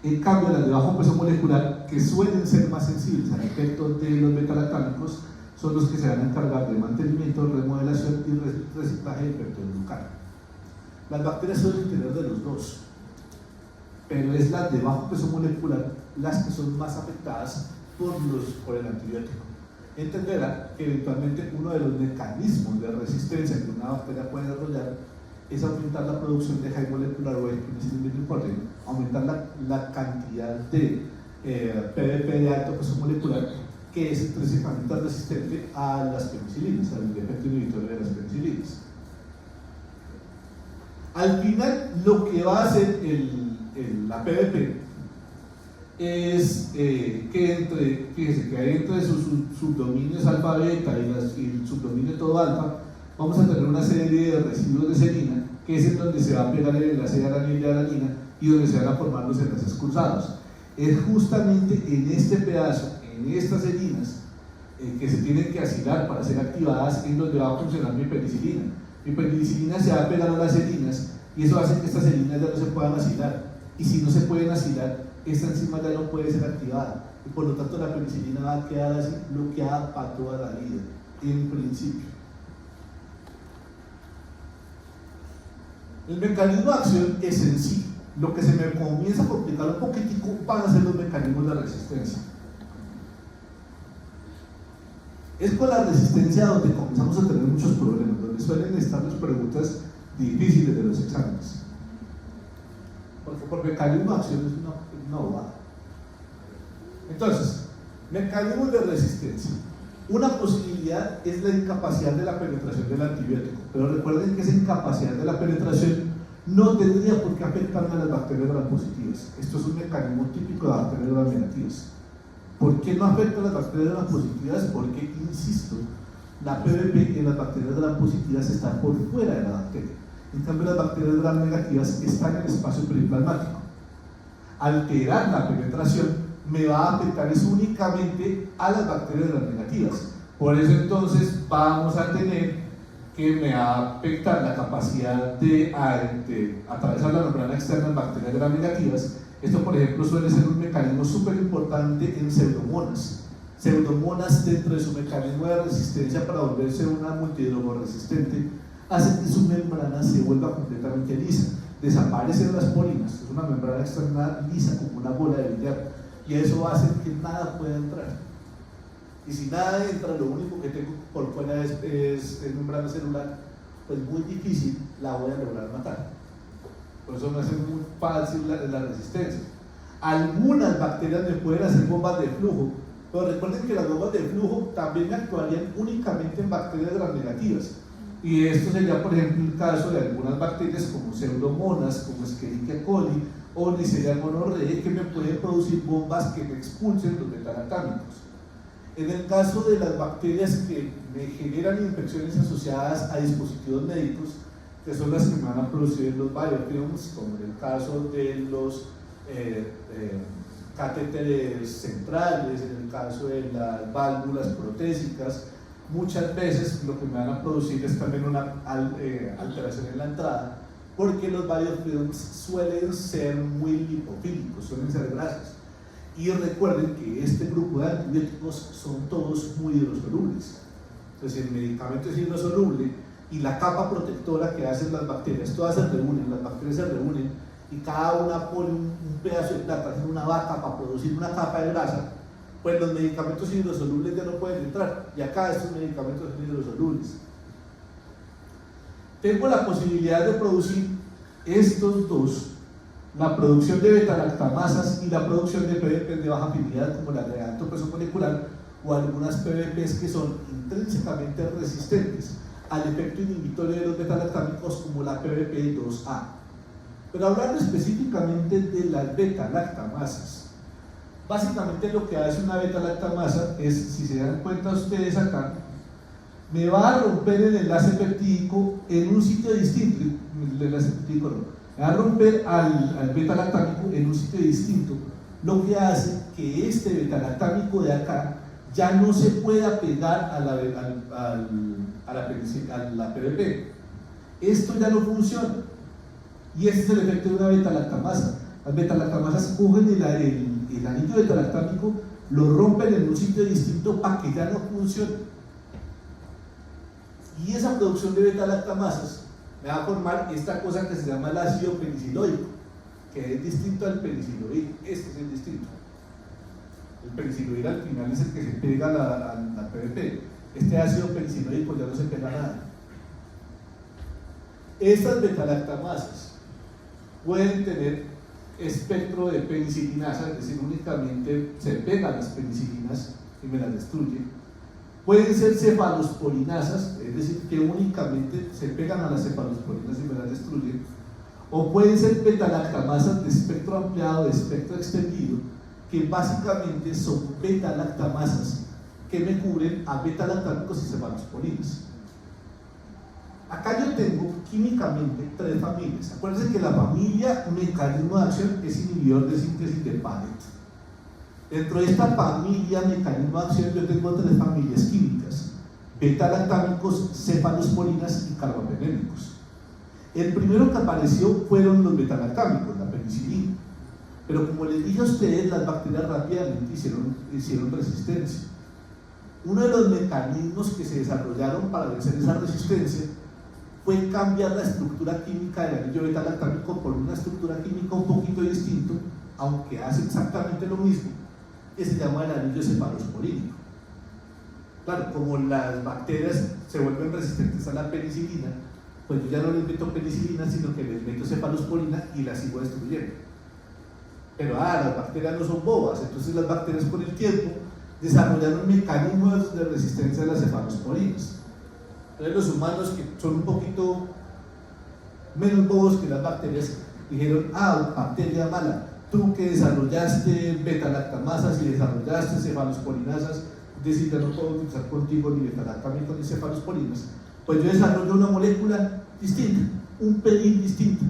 En cambio, las de bajo peso molecular, que suelen ser más sensibles al efecto de los beta-lactámicos, son los que se van a encargar de mantenimiento, remodelación y reciclaje del peptidoglucano. Las bacterias suelen tener de los dos, pero es las de bajo peso molecular las que son más afectadas por el antibiótico. Entenderá que eventualmente uno de los mecanismos de resistencia que una bacteria puede desarrollar es aumentar la producción de high molecular weight penicillin binding protein, aumentar la cantidad de PVP de alto peso molecular que es intrínsecamente resistente a las penicilinas, al efecto inhibitorio de las penicilinas. Al final, lo que va a hacer la PVP es fíjense que hay entre sus subdominios alfa beta y el subdominio todo alfa, vamos a tener una serie de residuos de serina, que es en donde se va a pegar el enlace de alanina y donde se van a formar los enlaces cruzados. Es justamente en este pedazo, en estas serinas, que se tienen que asilar para ser activadas, en donde va a funcionar mi penicilina. Mi penicilina se va a pegar a las serinas y eso hace que estas serinas ya no se puedan asilar. Y si no se pueden asilar, esta enzima ya no puede ser activada. Y por lo tanto la penicilina va a quedar así bloqueada para toda la vida, en principio. El mecanismo de acción es sencillo. Lo que se me comienza a complicar un poquitico van a ser los mecanismos de resistencia. Es con la resistencia donde comenzamos a tener muchos problemas, donde suelen estar las preguntas difíciles de los exámenes. Porque por mecanismo de acción es una bobada. Entonces, mecanismos de resistencia. Una posibilidad es la incapacidad de la penetración del antibiótico, pero recuerden que esa incapacidad de la penetración no tendría por qué afectarme a las bacterias gram positivas. Esto es un mecanismo típico de bacterias gram negativas. ¿Por qué no afecta a las bacterias gram positivas? Porque, insisto, la PBP en las bacterias gram positivas está por fuera de la bacteria. En cambio, las bacterias gram negativas están en el espacio periplasmático. Alterar la penetración me va a afectar es únicamente a las bacterias gram negativas. Por eso entonces vamos a tener que me va a afectar la capacidad de atravesar la membrana externa en bacterias gram negativas. Esto, por ejemplo, suele ser un mecanismo súper importante en pseudomonas. Pseudomonas, dentro de su mecanismo de resistencia para volverse una multidrogoresistente, hace que su membrana se vuelva completamente lisa. Desaparecen las polinas, es una membrana externa lisa como una bola de billar, y eso hace que nada pueda entrar. Y si nada entra, lo único que tengo por fuera es membrana celular, pues muy difícil la voy a lograr matar. Por eso me hace muy fácil la resistencia. Algunas bacterias me pueden hacer bombas de flujo, pero recuerden que las bombas de flujo también actuarían únicamente en bacterias gram negativas. Y esto sería, por ejemplo, el caso de algunas bacterias como pseudomonas, como Escherichia coli o Neisseria gonorrhoeae, que me pueden producir bombas que me expulsen los beta-lactámicos. En el caso de las bacterias que me generan infecciones asociadas a dispositivos médicos, que son las que me van a producir los biofilms, como en el caso de los catéteres centrales, en el caso de las válvulas protésicas, muchas veces lo que me van a producir es también una alteración en la entrada, porque los biofilms suelen ser muy lipofílicos, suelen ser grasas. Y recuerden que este grupo de antibióticos son todos muy hidrosolubles. Entonces el medicamento es hidrosoluble y la capa protectora que hacen las bacterias, todas se reúnen, las bacterias se reúnen y cada una pone un pedazo de plata, hacen una vaca para producir una capa de grasa. Pues los medicamentos hidrosolubles ya no pueden entrar, y acá estos medicamentos son hidrosolubles. Tengo la posibilidad de producir estos dos, la producción de beta-lactamasas y la producción de PBP de baja afinidad, como la de alto peso molecular, o algunas PBPs que son intrínsecamente resistentes al efecto inhibitorio de los beta-lactámicos, como la PBP2A. Pero hablando específicamente de las beta-lactamasas, básicamente lo que hace una beta-lactamasa es, si se dan cuenta ustedes acá, me va a romper el enlace peptídico en un sitio distinto, el enlace peptídico no, me va a romper al beta-lactámico en un sitio distinto, lo que hace que este beta-lactámico de acá ya no se pueda pegar a la PBP. Esto ya no funciona, y ese es el efecto de una beta-lactamasa. Las beta-lactamasas cogen el anillo beta-lactámico, lo rompen en un sitio distinto para que ya no funcione. Y esa producción de beta-lactamasas me va a formar esta cosa que se llama el ácido peniciloico, que es distinto al peniciloid. Este es el distinto. El peniciloid al final es el que se pega a la PBP. Este ácido peniciloico ya no se pega a nada. Estas beta-lactamasas pueden tener espectro de penicilinasa, es decir, únicamente se pegan las penicilinas y me las destruyen. Pueden ser cefalosporinasas, es decir, que únicamente se pegan a las cefalosporinas y me las destruyen. O pueden ser beta-lactamasas de espectro ampliado, de espectro extendido, que básicamente son beta-lactamasas que me cubren a beta-lactámicos y cefalosporinas. Acá yo tengo químicamente tres familias. Acuérdense que la familia mecanismo de acción es inhibidor de síntesis de Paneth. Dentro de esta familia mecanismo de acción yo tengo tres familias químicas: beta-lactámicos, cefalosporinas y carbapenémicos. El primero que apareció fueron los beta-lactámicos, la penicilina. Pero como les dije a ustedes, las bacterias rápidamente hicieron resistencia. Uno de los mecanismos que se desarrollaron para vencer esa resistencia fue cambiar la estructura química del anillo beta-lactámico por una estructura química un poquito distinta, aunque hace exactamente lo mismo, que se llama el anillo cefalosporínico. Claro, como las bacterias se vuelven resistentes a la penicilina, pues yo ya no les meto penicilina, sino que les meto cefalosporina y las sigo destruyendo. Pero las bacterias no son bobas, entonces las bacterias con el tiempo desarrollaron mecanismos de resistencia a las cefalosporinas. Entonces los humanos, que son un poquito menos bobos que las bacterias, dijeron, bacteria mala, tú que desarrollaste beta-lactamasas y desarrollaste cefalosporinasas, decir, ya no puedo utilizar contigo ni beta-lactámicos ni cefalosporinas, pues yo desarrollo una molécula distinta, un pelín distinto.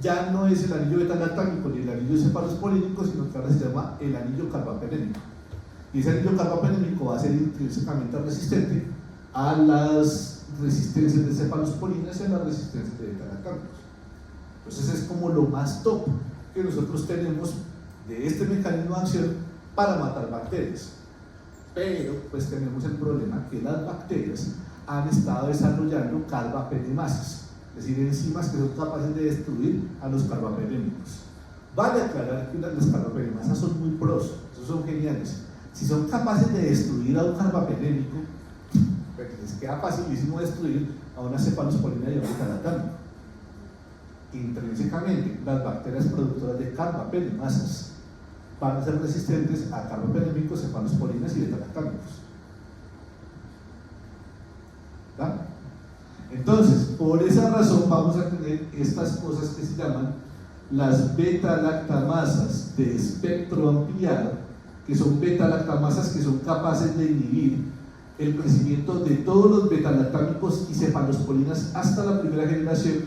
Ya no es el anillo beta-lactámico ni el anillo cefalosporínico, sino que ahora se llama el anillo carbapenémico. Y ese anillo carbapenémico va a ser intrínsecamente resistente a las resistencias de cefalosporinas y a las resistencias de beta-lactámicos. Entonces es como lo más top que nosotros tenemos de este mecanismo de acción para matar bacterias. Pero pues tenemos el problema que las bacterias han estado desarrollando carbapenemasas, es decir, enzimas que son capaces de destruir a los carbapenémicos. Vale aclarar que las carbapenemasas son muy pros, esos son geniales. Si son capaces de destruir a un carbapenémico, pues les queda facilísimo destruir a una cefalosporina y a un beta-lactámico. Intrínsecamente, las bacterias productoras de carbapenemasas van a ser resistentes a carbapenémicos, cefalosporinas y beta-lactámicos. ¿Está? Entonces, por esa razón vamos a tener estas cosas que se llaman las beta-lactamasas de espectro ampliado, que son beta-lactamasas que son capaces de inhibir el crecimiento de todos los beta-lactámicos y cefalosporinas hasta la primera generación,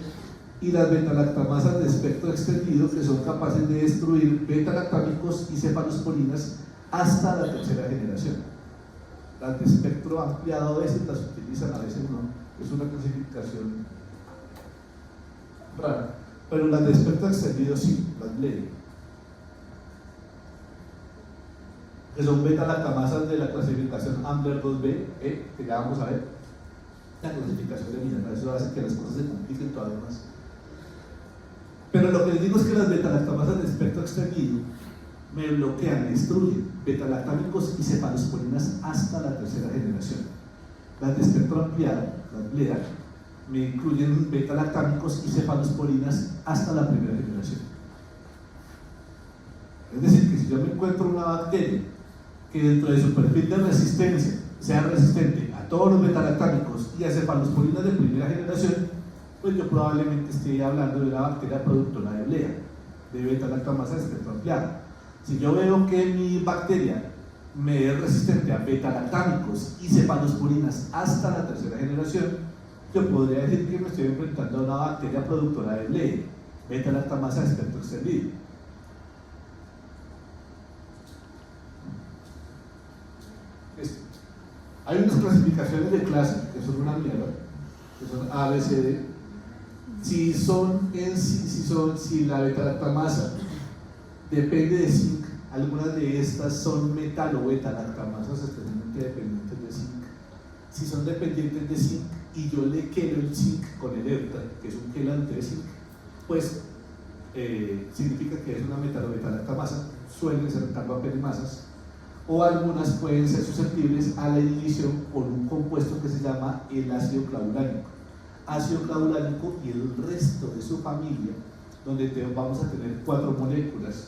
y las beta-lactamasas de espectro extendido, que son capaces de destruir beta-lactámicos y cefalosporinas hasta la tercera generación. Las de espectro ampliado a veces las utilizan, a veces no, es una clasificación rara, pero las de espectro extendido sí, las leen, que son beta-lactamasas de la clasificación Ambler 2B, que ya vamos a ver, la clasificación de mineral, eso hace que las cosas se compliquen todavía más. Pero lo que les digo es que las beta-lactamasas de espectro extendido me bloquean, me destruyen beta-lactámicos y cefalosporinas hasta la tercera generación. Las de espectro ampliado, las BLEA, me incluyen beta-lactámicos y cefalosporinas hasta la primera generación. Es decir, que si yo me encuentro una bacteria que dentro de su perfil de resistencia sea resistente a todos los beta-lactámicos y a cefalosporinas de primera generación, pues yo probablemente esté hablando de una bacteria productora de BLEA, de beta-lactamasa de espectro ampliado. Si yo veo que mi bacteria me es resistente a beta-lactámicos y cefalosporinas hasta la tercera generación, yo podría decir que me estoy enfrentando a una bacteria productora de BLEA, beta-lactamasa de espectro extendido. Hay unas clasificaciones de clase que son una mierda, que son A, B, C, D. Si la beta-lactamasa depende de zinc, algunas de estas son metal o beta-lactamasas especialmente dependientes de zinc. Si son dependientes de zinc y yo le quelo el zinc con el ERTA, que es un quelante de zinc, pues significa que es una metal o beta-lactamasa, suelen ser carbapenemasas, o algunas pueden ser susceptibles a la inhibición por un compuesto que se llama el ácido clavulánico. Ácido clavulánico y el resto de su familia, donde vamos a tener 4 moléculas,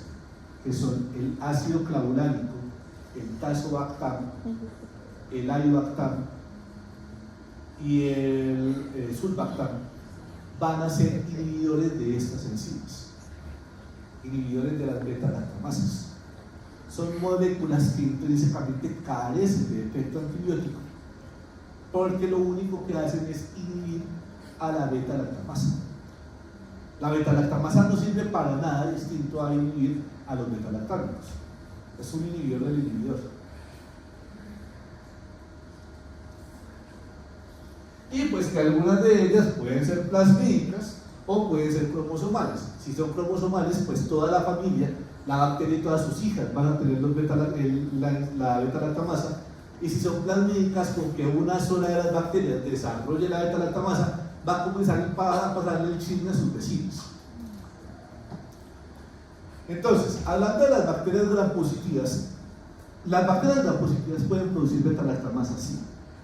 que son el ácido clavulánico, el tazobactam, el ayobactam y el sulbactam, van a ser inhibidores de estas enzimas, inhibidores de las beta-lactamasas. Son moléculas que intrínsecamente carecen de efecto antibiótico, porque lo único que hacen es inhibir a la beta-lactamasa. La beta-lactamasa no sirve para nada distinto a inhibir a los beta-lactámicos. Es un inhibidor del inhibidor. Y pues que algunas de ellas pueden ser plasmídicas o pueden ser cromosomales. Si son cromosomales, pues toda la familia, la bacteria y todas sus hijas van a tener la beta-lactamasa. Y si son plasmídicas, con que una sola de las bacterias desarrolle la beta-lactamasa, va a comenzar a pasarle el chisme a sus vecinos. Entonces, hablando de las bacterias gram-positivas, las bacterias gram-positivas pueden producir beta-lactamasa, sí,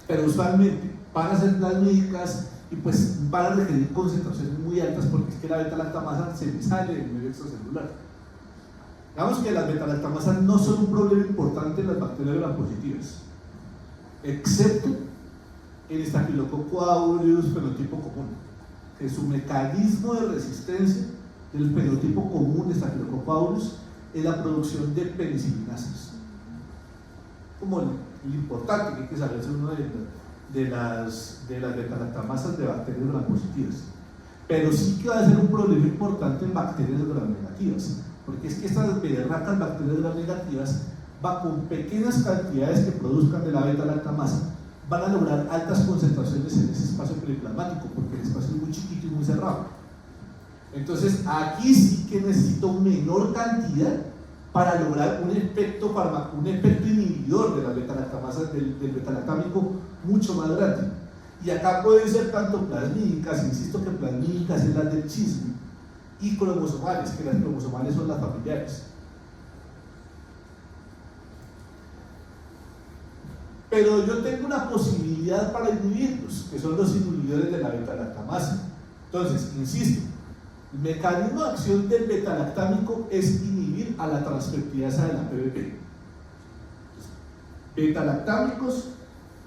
pero usualmente van a ser plasmídicas y pues van a requerir concentraciones muy altas, porque es que la beta-lactamasa se me sale del medio extracelular. Digamos que las beta-lactamasas no son un problema importante en las bacterias gram-positivas, excepto el Staphylococcus aureus fenotipo común. que su mecanismo de resistencia del fenotipo común de Staphylococcus aureus es la producción de penicilinasas. Como lo importante que hay que saber es uno de las beta-lactamasas de bacterias gram-positivas. Pero sí que va a ser un problema importante en bacterias gram-negativas, porque es que estas berracas bacterias gram-negativas va con pequeñas cantidades que produzcan de la beta-lactamasa, van a lograr altas concentraciones en ese espacio periplasmático, porque el espacio es muy chiquito y muy cerrado. Entonces aquí sí que necesito menor cantidad para lograr un efecto inhibidor de las beta-lactamasas, del beta-lactámico mucho más grande. Y acá pueden ser tanto plasmídicas, insisto que plasmídicas es las del chisme, y cromosomales, que las cromosomales son las familiares. Pero yo tengo una posibilidad para inhibirlos, que son los inhibidores de la beta-lactamasa. Entonces, insisto, el mecanismo de acción del beta-lactámico es inhibir a la transcriptidasa de la PBP. Beta-lactámicos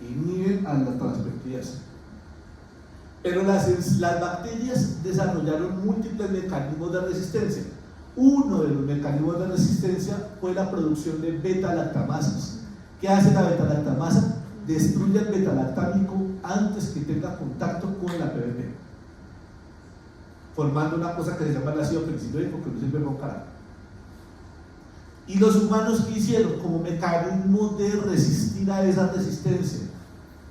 inhiben a la transcriptidasa. Pero las bacterias desarrollaron múltiples mecanismos de resistencia. Uno de los mecanismos de resistencia fue la producción de beta-lactamasas. ¿Qué hace la beta-lactamasa? Destruye el beta-lactámico antes que tenga contacto con la PBP, formando una cosa que se llama el ácido penicilónico, que no sirve para un carajo. Y los humanos, ¿qué hicieron? Como mecanismo de resistir a esa resistencia,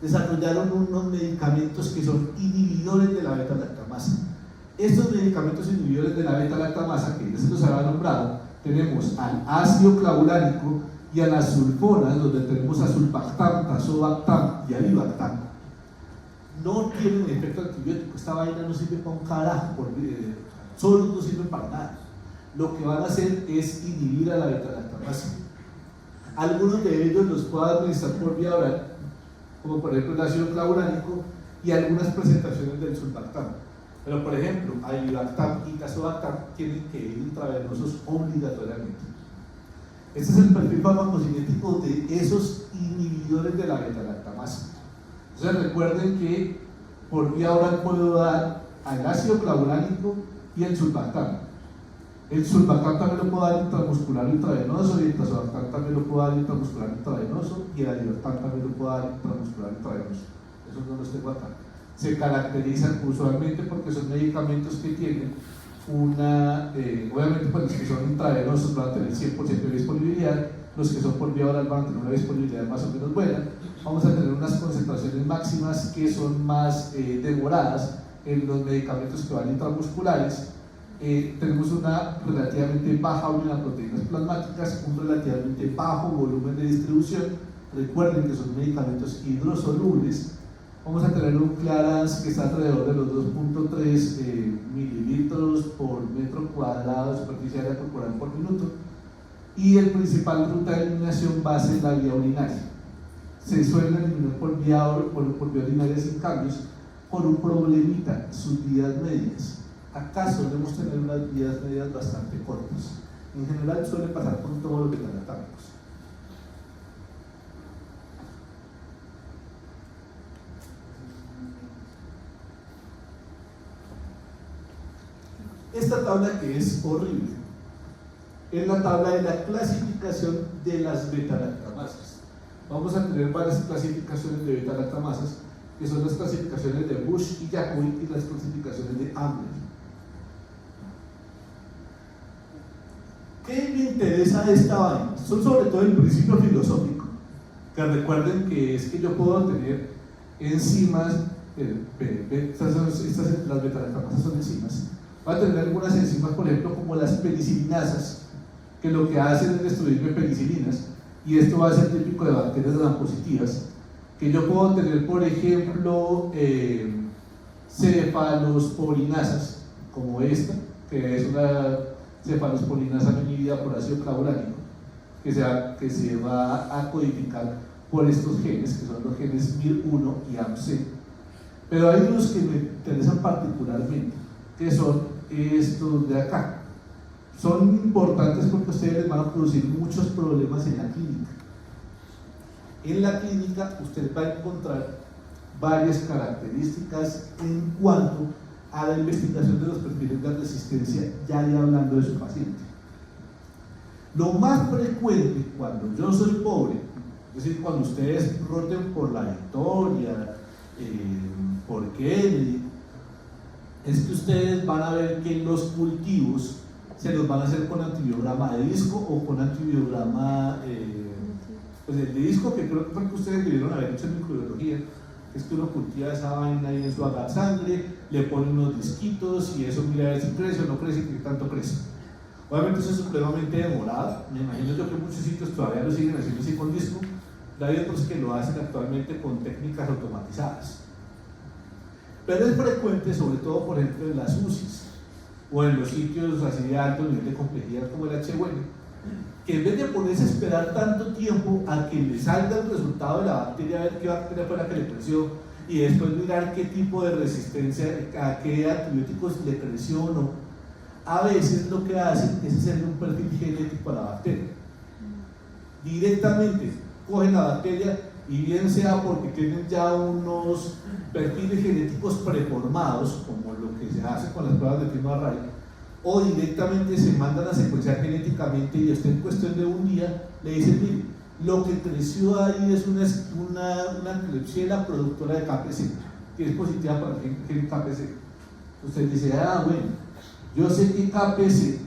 desarrollaron unos medicamentos que son inhibidores de la beta-lactamasa. Estos medicamentos inhibidores de la beta-lactamasa, que ya se los había nombrado, tenemos al ácido clavulánico y a las sulfonas, donde tenemos a sulbactam, tazobactam y avibactam. No tienen efecto antibiótico, esta vaina no sirve para un carajo, solo no sirve para nada. Lo que van a hacer es inhibir a la beta-lactamasa. Algunos de ellos los puedo administrar por vía oral, como por ejemplo el ácido clavulánico y algunas presentaciones del sulbactam. Pero por ejemplo, avibactam y tazobactam tienen que ir intravenosos obligatoriamente. Este es el perfil farmacocinético de esos inhibidores de la beta-lactamasa. Entonces recuerden que por vía oral puedo dar al ácido clavulánico y el sulbactam. El sulbactam también lo puedo dar intramuscular o intravenoso, y el tazobactam también lo puedo dar intramuscular o intravenoso, y el avibactam también lo puedo dar intramuscular o intravenoso. Esos no los tengo acá. Se caracterizan usualmente porque son medicamentos que tienen una, obviamente pues los que son intravenosos van a tener 100% de disponibilidad, los que son por vía oral van a tener una disponibilidad más o menos buena. Vamos a tener unas concentraciones máximas que son más demoradas en los medicamentos que van intramusculares. Tenemos una relativamente baja unión de proteínas plasmáticas, un relativamente bajo volumen de distribución. Recuerden que son medicamentos hidrosolubles. Vamos a tener un clearance que está alrededor de los 2.3 mililitros por metro cuadrado de superficie aérea corporal por minuto, y el principal ruta de eliminación va a ser la vía urinaria. Se suelen eliminar por vía urinaria sin cambios, por un problemita: sus vías medias. Acá solemos tener unas vías medias bastante cortas. En general suele pasar por todos los beta-lactámicos. Esta tabla, que es horrible, es la tabla de la clasificación de las beta-lactamasas. Vamos a tener varias clasificaciones de beta-lactamasas, que son las clasificaciones de Bush y Jacobi y las clasificaciones de Ambler. ¿Qué me interesa de esta vaina? Son sobre todo el principio filosófico, que recuerden que es que yo puedo tener enzimas, las beta-lactamasas son enzimas. Va a tener algunas enzimas, por ejemplo, como las penicilinasas, que lo que hacen es destruirme penicilinas, y esto va a ser típico de bacterias gram-positivas, que yo puedo tener, por ejemplo, cefalosporinasas, como esta, que es una cefalosporinasa no inhibida por ácido clavulánico, que se va a codificar por estos genes, que son los genes MIR1 y AMC. Pero hay unos que me interesan particularmente, que son estos de acá. Son importantes porque ustedes les van a producir muchos problemas en la clínica. En la clínica usted va a encontrar varias características en cuanto a la investigación de los perfiles de resistencia, ya hablando de su paciente. Lo más frecuente cuando yo soy pobre, es decir, cuando ustedes roten por la Victoria, por Kennedy, es que ustedes van a ver que los cultivos se los van a hacer con antibiograma de disco o con antibiograma, pues el de disco, que creo que ustedes debieron haber hecho en microbiología, es que uno cultiva esa vaina ahí en su sangre, le pone unos disquitos y eso mira a ver si crece o no crece y qué tanto crece. Obviamente eso es supremamente demorado, me imagino yo que muchos sitios todavía lo siguen haciendo así con disco, hay otros que lo hacen actualmente con técnicas automatizadas. Pero es frecuente, sobre todo por ejemplo en las UCIs o en los sitios así de alto nivel de complejidad como el HN, que en vez de ponerse a esperar tanto tiempo a que le salga el resultado de la bacteria, a ver qué bacteria fue la que le creció y después mirar qué tipo de resistencia, a qué antibióticos le creció o no, a veces lo que hacen es hacerle un perfil genético a la bacteria. Directamente cogen la bacteria y bien sea porque tienen ya unos perfiles genéticos preformados, como lo que se hace con las pruebas de primo array, o directamente se mandan a secuenciar genéticamente y hasta en cuestión de un día le dicen, mire, lo que creció ahí es una Klebsiella productora de KPC, que es positiva para el gen KPC. Usted dice, ah, bueno, yo sé que KPC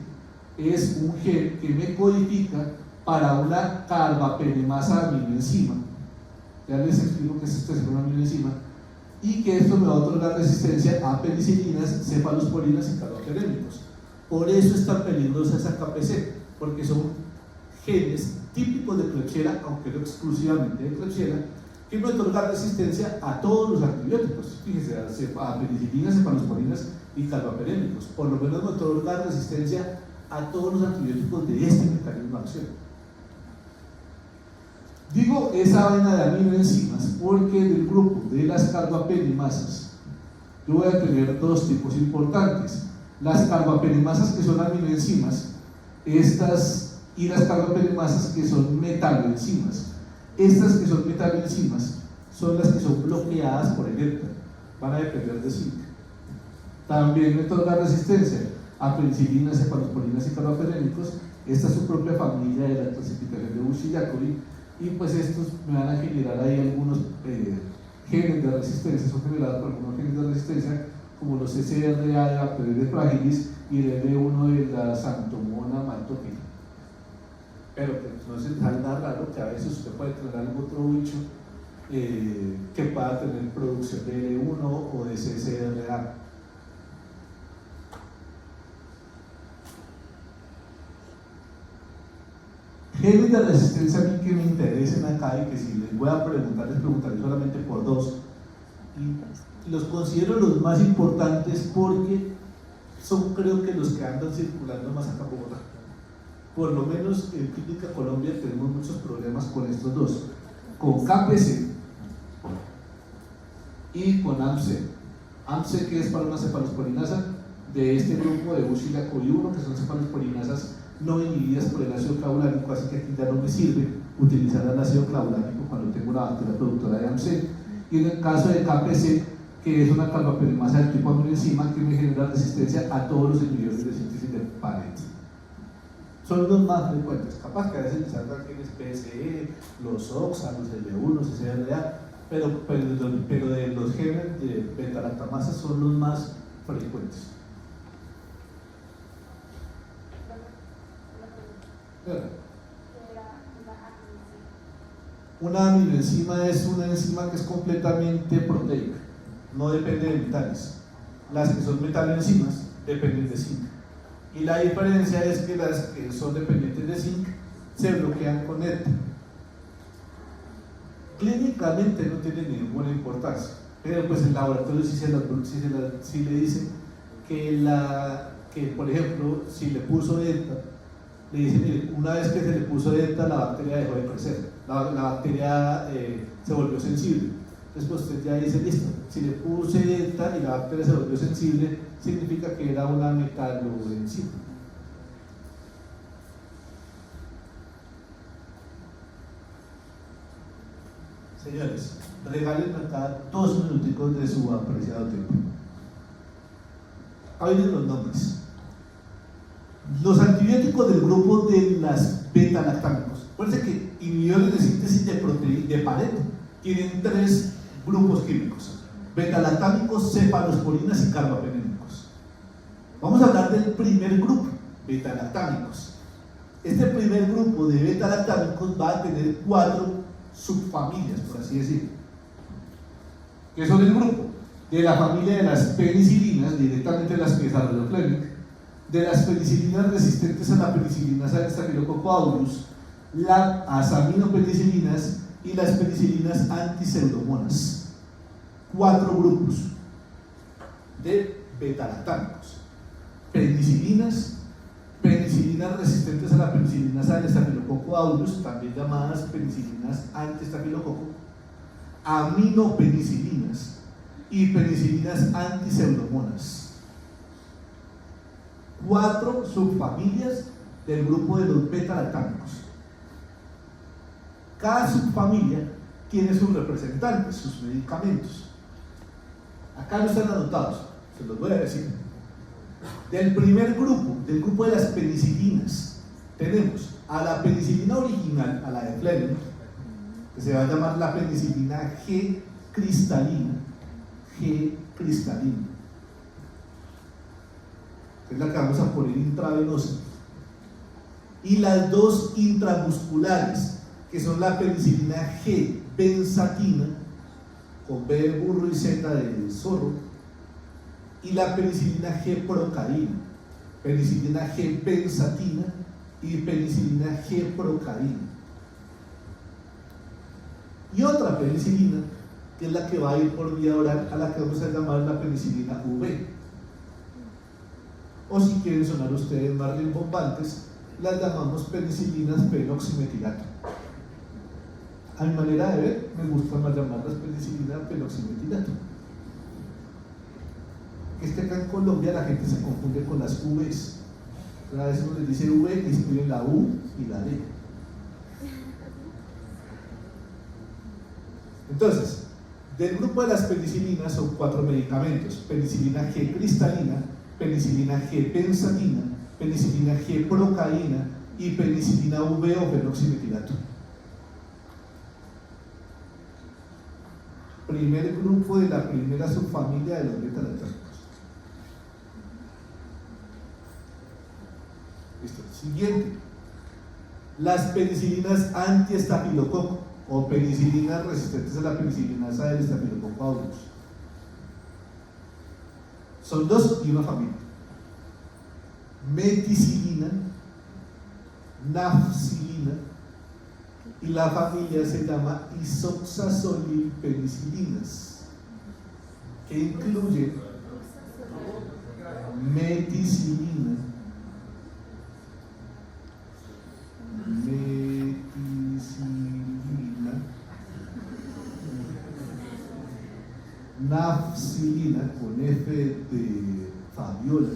es un gen que me codifica para una carbapenemasa aminoenzima. Ya les explico que esto es una aminoenzima y que esto me va a otorgar resistencia a penicilinas, cefalosporinas y carbapenémicos. Por eso es tan peligrosa esa KPC, porque son genes típicos de Klebsiella, aunque no exclusivamente de Klebsiella, que me otorgan resistencia a todos los antibióticos. Fíjense, a penicilinas, cefalosporinas y carbapenémicos. Por lo menos me otorgan resistencia a todos los antibióticos de este mecanismo de acción. Digo esa vaina de aminoenzimas porque del grupo de las carbapenemasas yo voy a tener dos tipos importantes: las carbapenemasas que son aminoenzimas, estas, y las carbapenemasas que son metaloenzimas. Estas que son metaloenzimas son las que son bloqueadas por el ERTA, van a depender de zinc. También me otorga resistencia a penicilinas, cefalosporinas y carbapenémicos. Esta es su propia familia de la clasificación de Bush-Jacobi. Y pues estos me van a generar ahí algunos genes de resistencia, son generados por algunos genes de resistencia, como los SRA de Bacteroides fragilis y el L1 de la Xanthomona maltophilia. Pero que no se salga raro que a veces usted puede tener algún otro bicho que pueda tener producción de L1 o de CCRA. Genes de resistencia a mí que me interesen acá y que si les voy a preguntar, les preguntaré solamente por dos. Y los considero los más importantes porque son, creo que, los que andan circulando más acá en Bogotá. Por lo menos en Clínica Colombia tenemos muchos problemas con estos dos, con KPC y con AMC. AMC, que es para una cefalosporinasa de este grupo de Bush-Jacobi 1, que son cefalosporinasas no inhibidas por el ácido clavulánico, así que aquí ya no me sirve utilizar el ácido clavulánico cuando tengo una bacteria productora de AMC. Y en el caso de KPC, que es una carbapenemasa del tipo aminoenzima que me genera resistencia a todos los inhibidores de síntesis de Paret. Son los más frecuentes, capaz que a veces les salgan genes PSE, los OXA, los L1, los SRA, pero de los genes de beta-lactamasa son los más frecuentes. Una aminoenzima es una enzima que es completamente proteica, no depende de metales. Las que son metaloenzimas dependen de zinc. Y la diferencia es que las que son dependientes de zinc se bloquean con ERTA. Clínicamente no tiene ninguna importancia, pero pues el laboratorio sí le dice que, por ejemplo, si le puso ERTA, le dice, mire, una vez que se le puso ERTA, la bacteria dejó de crecer, la bacteria se volvió sensible. Después usted ya dice, listo, si le puse ERTA y la bacteria se volvió sensible, significa que era una metaloenzima. Señores, regálenme acá 2 minuticos de su apreciado tiempo. Acá vienen los nombres. Los antibióticos del grupo de las beta-lactámicos. Acuérdense que inhibidores de síntesis de proteína de Pareto tienen 3 grupos químicos: beta-lactámicos, cefalosporinas y carbapenémicos. Vamos a hablar del primer grupo, beta-lactámicos. Este primer grupo de beta-lactámicos va a tener 4 subfamilias, por así decirlo, que son el grupo de la familia de las penicilinas, directamente las que desarrolló Fleming, de las penicilinas resistentes a la penicilina Staphylococcus aureus, las aminopenicilinas y las penicilinas antiseudomonas. 4 grupos de beta-lactámicos: penicilinas, penicilinas resistentes a la penicilina Staphylococcus aureus, también llamadas penicilinas anti-estafilococo, aminopenicilinas y penicilinas antiseudomonas. 4 subfamilias del grupo de los beta-lactámicos. Cada subfamilia tiene sus representantes, sus medicamentos. Acá no están anotados, se los voy a decir. Del primer grupo, del grupo de las penicilinas, tenemos a la penicilina original, a la de Fleming, que se va a llamar la penicilina G cristalina, que es la que vamos a poner intravenosa, y las 2 intramusculares, que son la penicilina G benzatina, con B de burro y Z de zorro, y la penicilina G procaína, penicilina G benzatina y penicilina G procaína. Y otra penicilina, que es la que va a ir por vía oral, a la que vamos a llamar la penicilina V. O si quieren sonar ustedes más rimbombantes, las llamamos penicilinas peroximetilato. A mi manera de ver, me gusta más llamarlas penicilina peroximetilato. Es que acá en Colombia la gente se confunde con las V's. A veces uno les dice V y escriben la U y la D. Entonces, del grupo de las penicilinas son 4 medicamentos: penicilina G cristalina, penicilina G benzatina, penicilina G procaína y penicilina V o fenoximetilato. Primer grupo de la primera subfamilia de los beta-lactámicos. Listo. Siguiente. Las penicilinas anti-estafilococo o penicilinas resistentes a la penicilina del Staphylococcus aureus. Son 2 y una familia: meticilina, nafcilina, y la familia se llama isoxazolilpenicilinas, que incluye meticilina, nafcilina con F de Fabiola,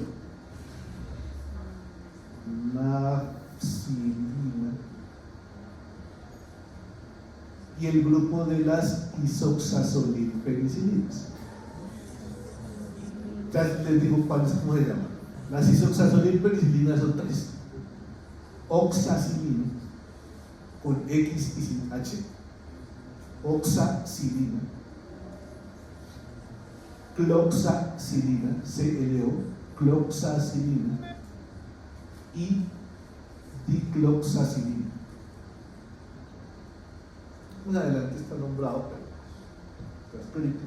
nafcilina, y el grupo de las isoxazolilpenicilinas. Ya les digo cuáles, cómo se llaman. Las isoxazolilpenicilinas son 3: oxacilina con X y sin H, oxacilina, cloxacilina, CLO, cloxacilina, y dicloxacilina. Más adelante está nombrado, pero está escrito.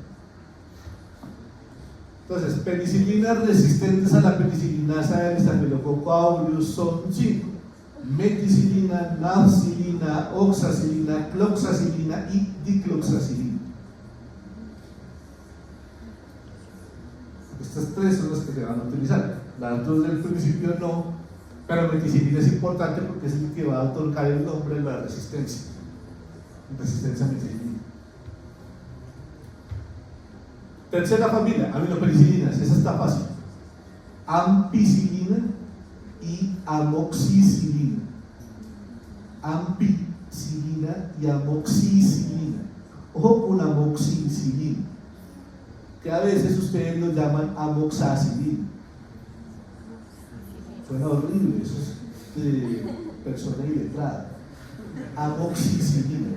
Entonces, penicilinas resistentes a la penicillinasa del Staphylococcus aureus son 5: meticilina, nafcilina, oxacilina, cloxacilina y dicloxacilina. Estas 3 son las que se van a utilizar. Las 2 del principio no, pero meticilina es importante porque es el que va a otorgar el nombre de la resistencia a meticilina. Tercera familia, aminopenicilinas. Esa está fácil: ampicilina y amoxicilina. Ampicilina y amoxicilina. Ojo con amoxicilina, que a veces ustedes lo llaman amoxacilina. Suena horrible, eso es de persona iletrada. Amoxicilina.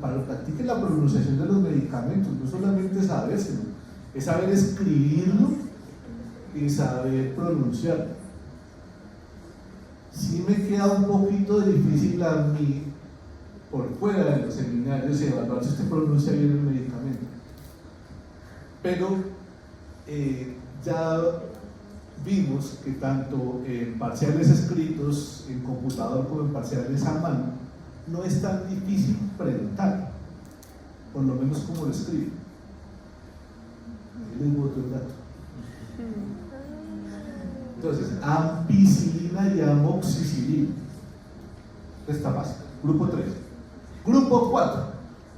Para practicar la pronunciación de los medicamentos, no solamente sabérselo, es saber escribirlo y saber pronunciarlo. Sí me queda un poquito difícil a mí, por fuera de los seminarios, evaluar si usted pronuncia bien el medicamento. Pero ya vimos que tanto en parciales escritos en computador como en parciales a mano no es tan difícil preguntar, por lo menos como lo escribo. Ahí les boto el dato. Entonces, ampicilina y amoxicilina. Está fácil. Grupo 3. Grupo 4.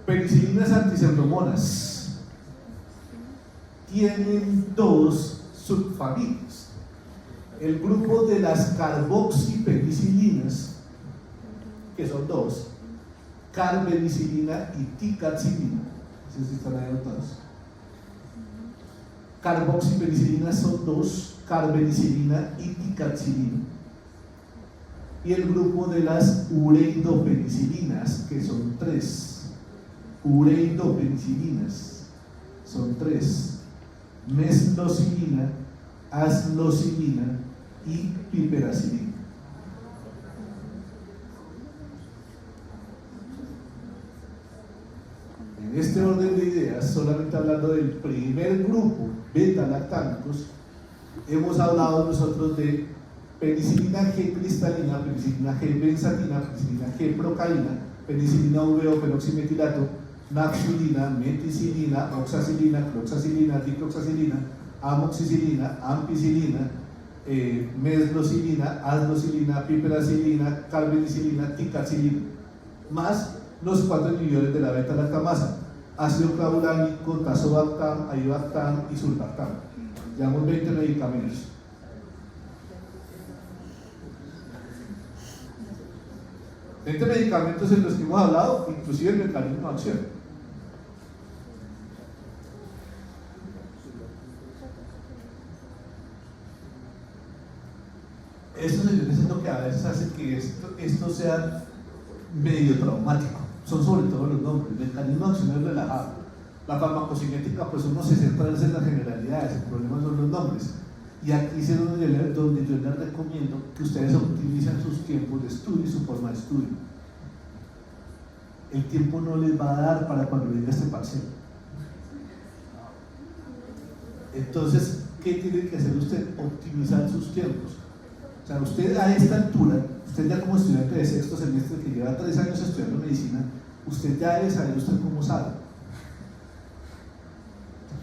Penicilinas antiseudomonas. Tienen dos subfamilias. El grupo de las carboxipenicilinas, que son dos, carbenicilina y ticaxilina. ¿Sí están ahí anotados? Carboxipenicilinas son dos, carbenicilina y ticaxilina. Y el grupo de las ureidopenicilinas, que son tres. Ureidopenicilinas son tres: meslocilina, aslocilina y piperacilina. En este orden de ideas, solamente hablando del primer grupo, beta-lactámicos, hemos hablado nosotros de penicilina G cristalina, penicilina G benzatina, penicilina G procaína, penicilina V o peroximetilato, naxulina, meticilina, oxacilina, cloxacilina, dicloxacilina, amoxicilina, ampicilina, meslocilina, aslocilina, piperacilina, carbenicilina, ticaxilina, más los 4 inhibidores de la beta-lactamasa: ácido clavulánico, tazobactam, avibactam y sulbactam. Llevamos 20 medicamentos. Entre medicamentos en los que hemos hablado, inclusive el mecanismo de acción. Esto, señores, es lo que a veces hace que esto sea medio traumático. Son sobre todo los nombres. El mecanismo de acción es relajado. La farmacocinética, pues uno se centra en las generalidades, el problema son los nombres. Y aquí es donde yo les recomiendo que ustedes optimicen sus tiempos de estudio y su forma de estudio. El tiempo no les va a dar para cuando venga este parcial. Entonces, ¿qué tiene que hacer usted? Optimizar sus tiempos. O sea, usted a esta altura, usted ya como estudiante de sexto semestre que lleva 3 años estudiando medicina, usted ya debe saber usted cómo sabe.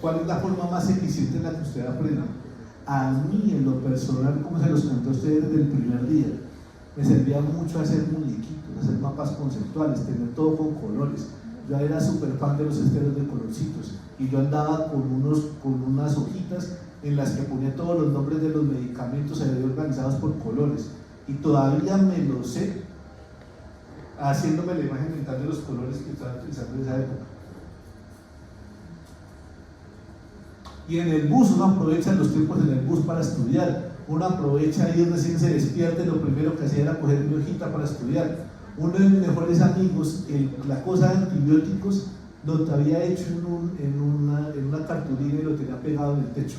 ¿Cuál es la forma más eficiente en la que usted aprenda? A mí, en lo personal, como se los conté a ustedes desde el primer día, me servía mucho hacer muñequitos, hacer mapas conceptuales, tener todo con colores. Yo era súper fan de los esteros de colorcitos y yo andaba con unas hojitas en las que ponía todos los nombres de los medicamentos ahí organizados por colores, y todavía me lo sé, haciéndome la imagen mental de los colores que estaba utilizando en esa época. Y en el bus uno aprovecha los tiempos en el bus para estudiar. Uno aprovecha ahí recién se despierte, lo primero que hacía era coger mi hojita para estudiar. Uno de mis mejores amigos, la cosa de antibióticos, lo había hecho en una cartulina y lo tenía pegado en el techo.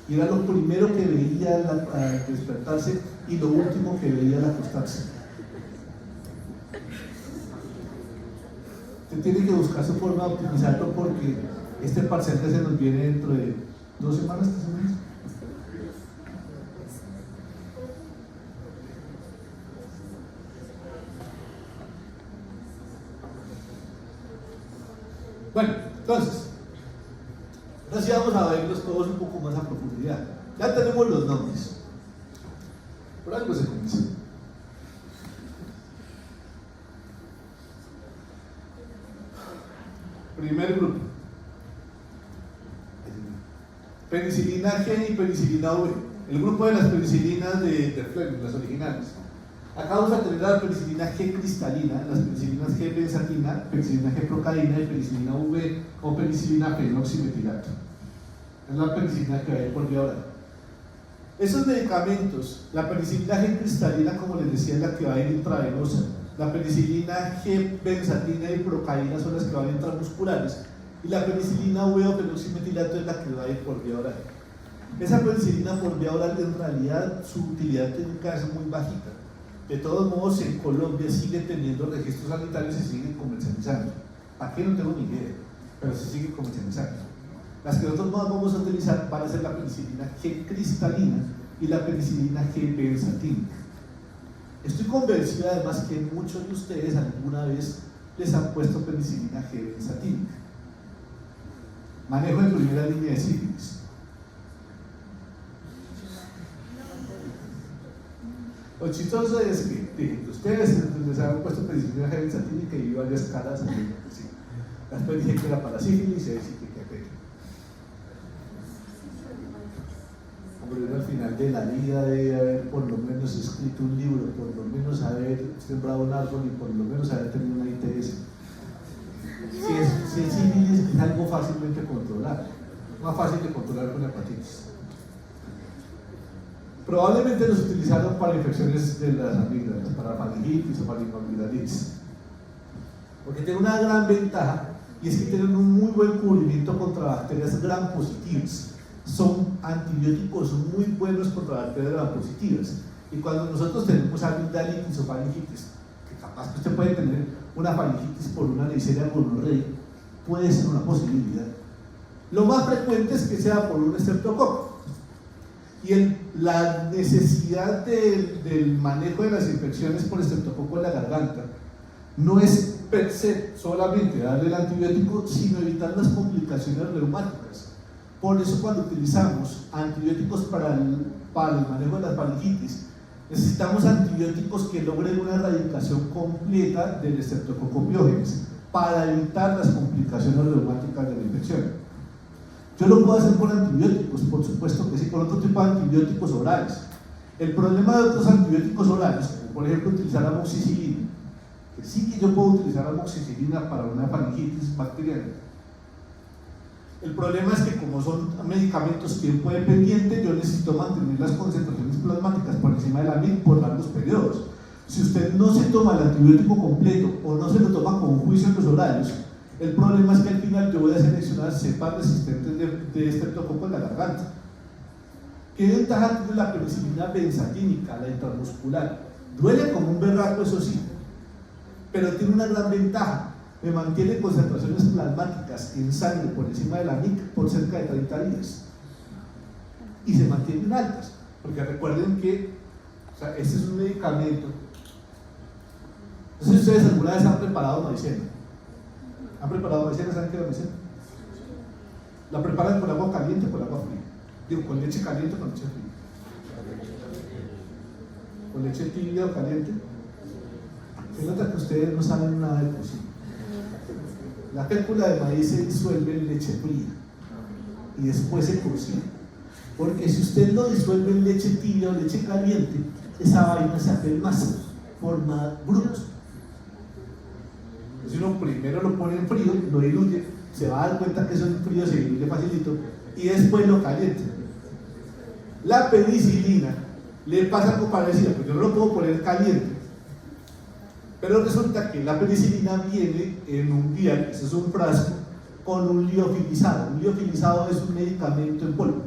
Y era lo primero que veía al despertarse y lo último que veía al acostarse. Usted tiene que buscar su forma de optimizarlo, porque este parcial que se nos viene dentro de 2 semanas, 3 semanas. Bueno, entonces, ahora sí vamos a verlos todos un poco más a profundidad. Ya tenemos los nombres. Por algo se comienza. Primer grupo: penicilina G y penicilina V. El grupo de las penicilinas de Fleming, las originales. Acá vamos a tener la penicilina G cristalina, las penicilinas G benzatina, penicilina G procaína y penicilina V o penicilina fenoximetilato. Es la penicilina que va a ir por vía oral. Esos medicamentos, la penicilina G cristalina, como les decía, es la que va a ir intravenosa. La penicilina G benzatina y procaína son las que van intramusculares. Y la penicilina V o fenoximetilato es la que va a ir por vía oral. Esa penicilina por vía oral, en realidad, su utilidad clínica es muy bajita. De todos modos, en Colombia sigue teniendo registros sanitarios y se sigue comercializando. ¿Para qué? No tengo ni idea, pero se sigue comercializando. Las que nosotros más vamos a utilizar van a ser la penicilina G cristalina y la penicilina G benzatina. Estoy convencido además que muchos de ustedes alguna vez les han puesto penicilina G benzatina. Manejo en primera línea de sífilis. Lo chistoso es que ustedes les han puesto penicilina G benzatina y que hay varias caras. Sí. Después dije que era para sífilis y ahí sí que al final de la vida debe haber por lo menos escrito un libro, por lo menos haber sembrado un árbol y por lo menos haber tenido una ITS. Si es sífilis es algo fácilmente controlar, más fácil de controlar con hepatitis. Probablemente los utilizaron para infecciones de las amígdalas, para faringitis o para amigdalitis, porque tiene una gran ventaja y es que tienen un muy buen cubrimiento contra bacterias gram positivas. Son antibióticos muy buenos contra bacterias gram positivas. Y cuando nosotros tenemos amigdalitis o faringitis, que capaz que usted puede tener una faringitis por una Neisseria gonorrhoeae, puede ser una posibilidad. Lo más frecuente es que sea por un estreptococo. Y la necesidad del manejo de las infecciones por estreptococo en la garganta no es per se solamente darle el antibiótico, sino evitar las complicaciones reumáticas. Por eso cuando utilizamos antibióticos para el manejo de las faringitis, necesitamos antibióticos que logren una erradicación completa del Streptococcus pyogenes para evitar las complicaciones reumáticas de la infección. Yo lo puedo hacer con antibióticos, por supuesto que sí, con otro tipo de antibióticos orales. El problema de otros antibióticos orales, como por ejemplo utilizar amoxicilina, que sí que yo puedo utilizar amoxicilina para una faringitis bacteriana. El problema es que como son medicamentos tiempo dependiente, yo necesito mantener las concentraciones plasmáticas por encima de la MIC por largos periodos. Si usted no se toma el antibiótico completo o no se lo toma con juicio en los horarios, el problema es que al final yo voy a seleccionar cepas resistentes de estreptococo en la garganta. ¿Qué ventaja tiene la penicilina benzatínica, la intramuscular? Duele como un berraco, eso sí, pero tiene una gran ventaja. Me mantiene concentraciones plasmáticas en sangre por encima de la MIC por cerca de 30 días. Y se mantienen altas, porque recuerden que este es un medicamento. No sé si ustedes alguna vez han preparado maicena. ¿Han preparado maicena? ¿Saben qué es la maicena? La preparan con agua caliente o con agua fría. Digo, con leche caliente o con leche fría. ¿Con leche tibia o caliente? Se nota que ustedes no saben nada de cocina. La fécula de maíz se disuelve en leche fría y después se cocina. Porque si usted lo disuelve en leche tibia o leche caliente, esa vaina se hace masa, forma brutos. Entonces uno primero lo pone en frío, lo diluye, se va a dar cuenta que eso en frío se diluye facilito y después lo calienta. La penicilina le pasa algo parecido, porque yo no lo puedo poner caliente. Pero resulta que la penicilina viene en un vial, eso es un frasco, con un liofilizado. Un liofilizado es un medicamento en polvo.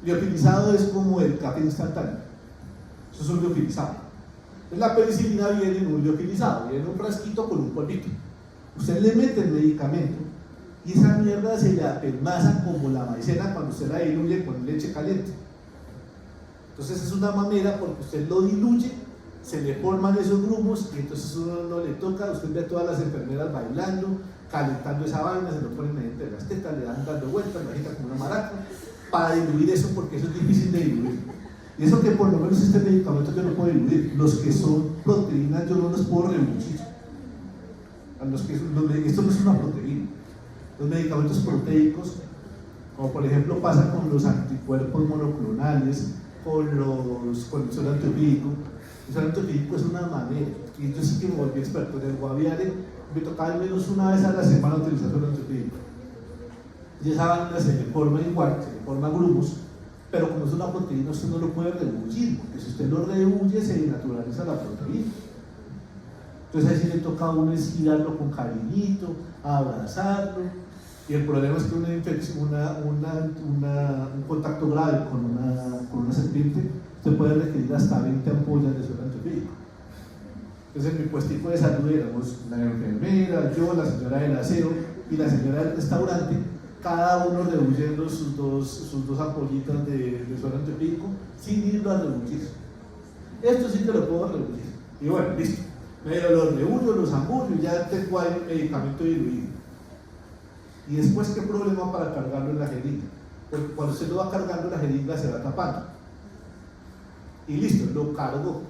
Liofilizado es como el café instantáneo. Eso es un liofilizado. Entonces la penicilina viene en un liofilizado, viene en un frasquito con un polvito. Usted le mete el medicamento y esa mierda se le apelmaza como la maicena cuando usted la diluye con leche caliente. Entonces es una mamera porque usted lo diluye, se le forman esos grumos y entonces uno no le toca. Usted ve a todas las enfermeras bailando, calentando esa vaina, se lo ponen entre las tetas, le dan dando vueltas, lo agitan como una maraca para diluir eso, porque eso es difícil de diluir. Y eso que por lo menos este medicamento yo no puedo diluir. Los que son proteínas yo no los puedo reducir. Esto no es una proteína. Los medicamentos proteicos, como por ejemplo pasa con los anticuerpos monoclonales, con el suelo antiofídico, El suero antiofídico es una manera, y yo sí que me volví experto en el Guaviare, me tocaba al menos una vez a la semana utilizar suero antiofídico. Y esa vaina se le forma igual, se le forma grumos, pero como es una proteína usted no lo puede rebullir, porque si usted lo rebulle se denaturaliza la proteína. Entonces ahí sí le toca a uno es girarlo con cariñito, abrazarlo, y el problema es que una infección, un contacto grave con una serpiente, usted puede requerir hasta 20 ampollas de suero antiofídico. Entonces en mi puestico de salud éramos la enfermera, yo, la señora del aseo y la señora del restaurante, cada uno rebulliendo sus dos ampollitas de suero antiofídico sin irlo a rebullir. Esto sí que lo puedo rebullir. Y bueno, listo. Medio los rebullo, los ambullo y ya tengo ahí un medicamento diluido. Y después, ¿qué problema para cargarlo en la jeringa? Porque cuando usted lo va cargando, la jeringa se va tapando. Y listo, lo cargó.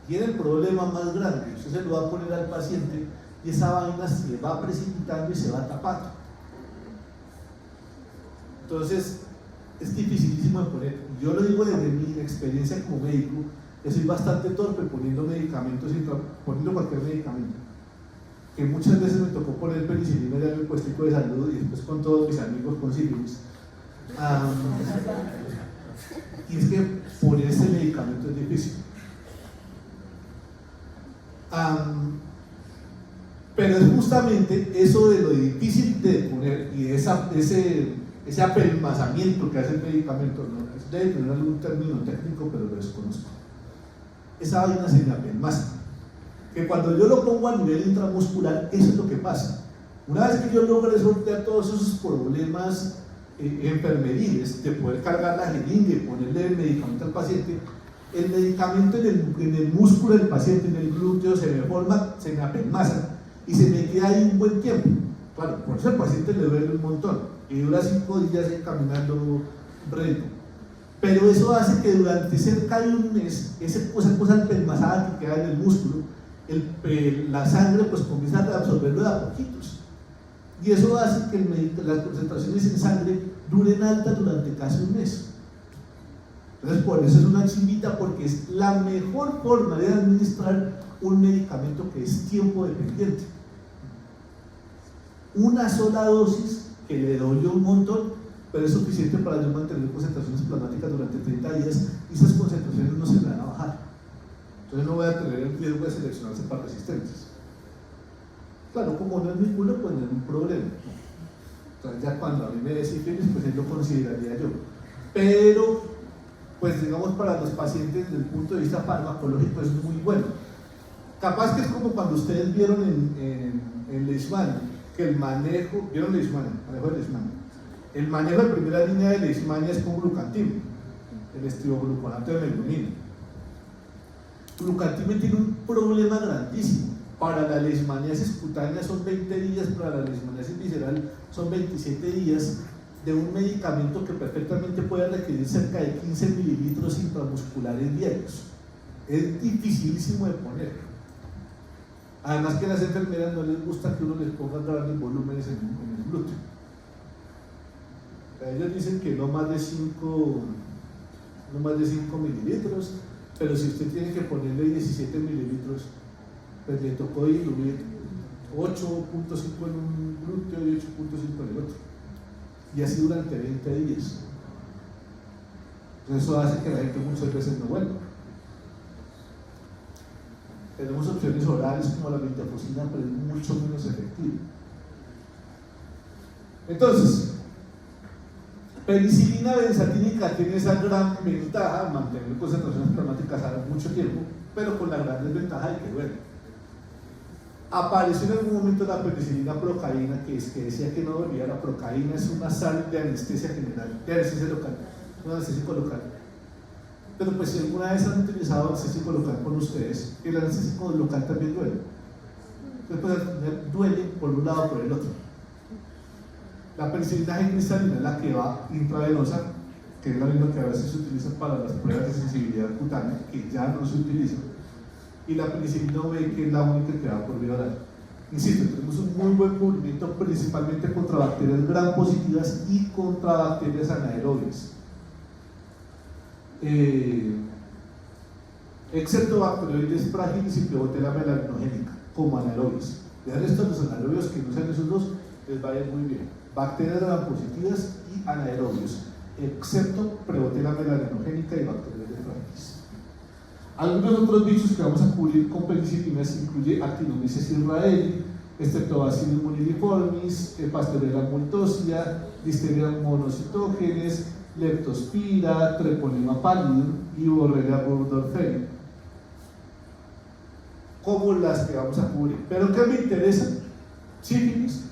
Tiene el problema más grande, usted se lo va a poner al paciente y esa vaina se va precipitando y se va tapando. Entonces, es dificilísimo de poner. Yo lo digo desde mi experiencia como médico, que soy bastante torpe poniendo medicamentos, poniendo cualquier medicamento. Que muchas veces me tocó poner penicilina ya en el puestico de salud y después con todos mis amigos con sífilis. Y es que poner ese medicamento es difícil. Pero es justamente eso de lo difícil de poner y ese apelmazamiento que hace el medicamento, ¿no? Debe tener algún término técnico, pero lo desconozco. Esa vaina se me apelmaza. Que cuando yo lo pongo a nivel intramuscular, eso es lo que pasa. Una vez que yo logre sortear todos esos problemas enfermeriles de poder cargar la jeringa y ponerle el medicamento al paciente, el medicamento en el músculo del paciente, en el glúteo, se me apelmaza y se me queda ahí un buen tiempo. Claro, por eso al paciente le duele un montón y dura 5 días caminando recto. Pero eso hace que durante cerca de un mes, esa cosa apelmazada que queda en el músculo, la sangre pues comienza a reabsorberlo de a poquitos. Y eso hace que las concentraciones en sangre duren altas durante casi un mes. Entonces, por eso es una chimbita, porque es la mejor forma de administrar un medicamento que es tiempo dependiente. Una sola dosis que le doy un montón, pero es suficiente para yo mantener concentraciones plasmáticas durante 30 días y esas concentraciones no se me van a bajar. Entonces no voy a tener el riesgo de seleccionarse para resistencias. Claro, como no es ninguno, pues no es un problema. Entonces ya cuando a mí me dé sífilis, pues él lo consideraría yo. Pero, pues digamos, para los pacientes desde el punto de vista farmacológico es muy bueno. Capaz que es como cuando ustedes vieron en Leishmania, que el manejo, ¿vieron Leishmania? Manejo de Leishmania. El manejo de primera línea de Leishmania es con glucantime, el estribogluconato de meglumina. Glucantime tiene un problema grandísimo. Para la leishmaniasis cutánea son 20 días, para la leishmaniasis visceral son 27 días de un medicamento que perfectamente puede requerir cerca de 15 mililitros intramusculares diarios. Es dificilísimo de poner. Además que a las enfermeras no les gusta que uno les ponga grandes volúmenes en el glúteo. Ellos dicen que no más de 5 mililitros, pero si usted tiene que ponerle 17 mililitros, pues le tocó diluir 8.5 en un glúteo y 8.5 en el otro. Y así durante 20 días. Entonces eso hace que la gente muchas veces no vuelva. Tenemos opciones orales como la vitafosina, pero es mucho menos efectiva. Entonces, penicilina benzatínica tiene esa gran ventaja, mantener concentraciones plasmáticas a mucho tiempo, pero con la gran desventaja de que duele. Apareció en algún momento la penicilina procaína, que decía que no dolía. La procaína es una sal de anestesia general, de anestesia local, un anestésico local. Pero pues si alguna vez han utilizado anestésico local con ustedes, el anestésico local también duele. Entonces pues, duele por un lado o por el otro. La penicilina G cristalina es la que va intravenosa, que es la misma que a veces se utiliza para las pruebas de sensibilidad cutánea, que ya no se utiliza. Y la penicilina V, que es la única que va por vía oral. Insisto, tenemos un muy buen cubrimiento principalmente contra bacterias gram positivas y contra bacterias anaerobias. excepto bacteroides frágiles y plebotela melanogénica, como anaerobios. De resto, los anaerobios que no sean esos dos les va a ir muy bien. Bacterias gram-positivas y anaerobios, excepto plebotela melanogénica y bacteroides frágiles. Algunos otros bichos que vamos a cubrir con penicilinas incluye Actinomyces israeli, Streptobacillus moniliformis, Pasteurella multosia, Listeria monocytogenes, Leptospira, Treponema pallidum y Borrelia burgdorferi, como las que vamos a cubrir. Pero ¿qué me interesa? Sífilis,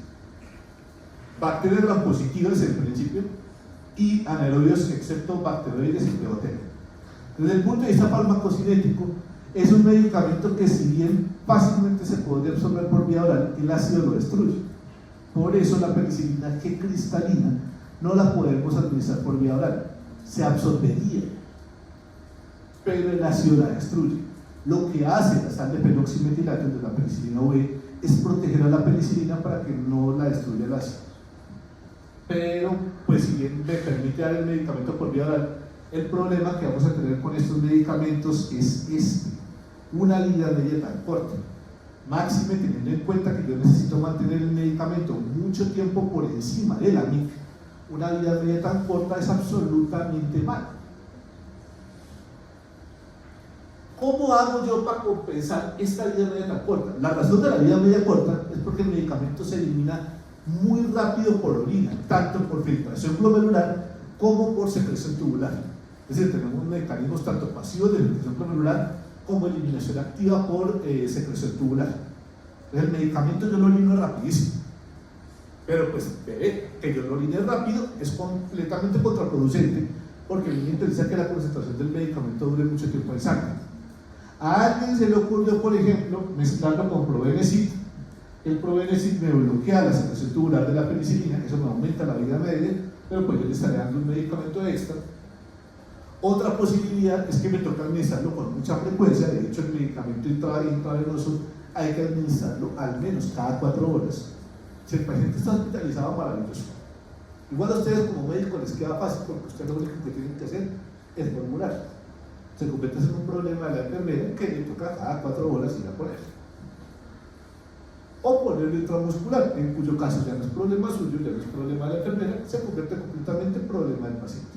bacterias gram-positivas en principio y anaerobios excepto bacteroides y plebotela. Desde el punto de vista farmacocinético, es un medicamento que, si bien fácilmente se podría absorber por vía oral, el ácido lo destruye. Por eso la penicilina G cristalina no la podemos administrar por vía oral, se absorbería, pero el ácido la destruye. Lo que hace la sal de peroximetilato de la penicilina V es proteger a la penicilina para que no la destruya el ácido. Pero, pues si bien me permite dar el medicamento por vía oral, el problema que vamos a tener con estos medicamentos es una vida media tan corta. Máxime teniendo en cuenta que yo necesito mantener el medicamento mucho tiempo por encima de la MIC, una vida media tan corta es absolutamente mal. ¿Cómo hago yo para compensar esta vida media tan corta? La razón de la vida media corta es porque el medicamento se elimina muy rápido por orina, tanto por filtración glomerular como por secreción tubular. Es decir, tenemos mecanismos tanto pasivos de filtración glomerular como eliminación activa por secreción tubular. Entonces, el medicamento yo lo elimino rapidísimo, pero pues que yo lo elimine rápido es completamente contraproducente, porque a mí me interesa que la concentración del medicamento dure mucho tiempo en sangre. A alguien se le ocurrió, por ejemplo, mezclarlo con Probenecid. El Probenecid me bloquea la secreción tubular de la penicilina, eso me aumenta la vida media, pero pues yo le estaré dando un medicamento extra. Otra posibilidad es que me toca administrarlo con mucha frecuencia. De hecho, el medicamento intravenoso hay que administrarlo al menos cada 4 horas. Si el paciente está hospitalizado, maravilloso. Igual a ustedes como médicos les queda fácil, porque ustedes lo único que tienen que hacer es formular. Se convierte en un problema de la enfermera que le toca cada 4 horas ir a poner. O ponerlo intramuscular, en cuyo caso ya no es problema suyo, ya no es problema de la enfermera, se convierte completamente en problema del paciente.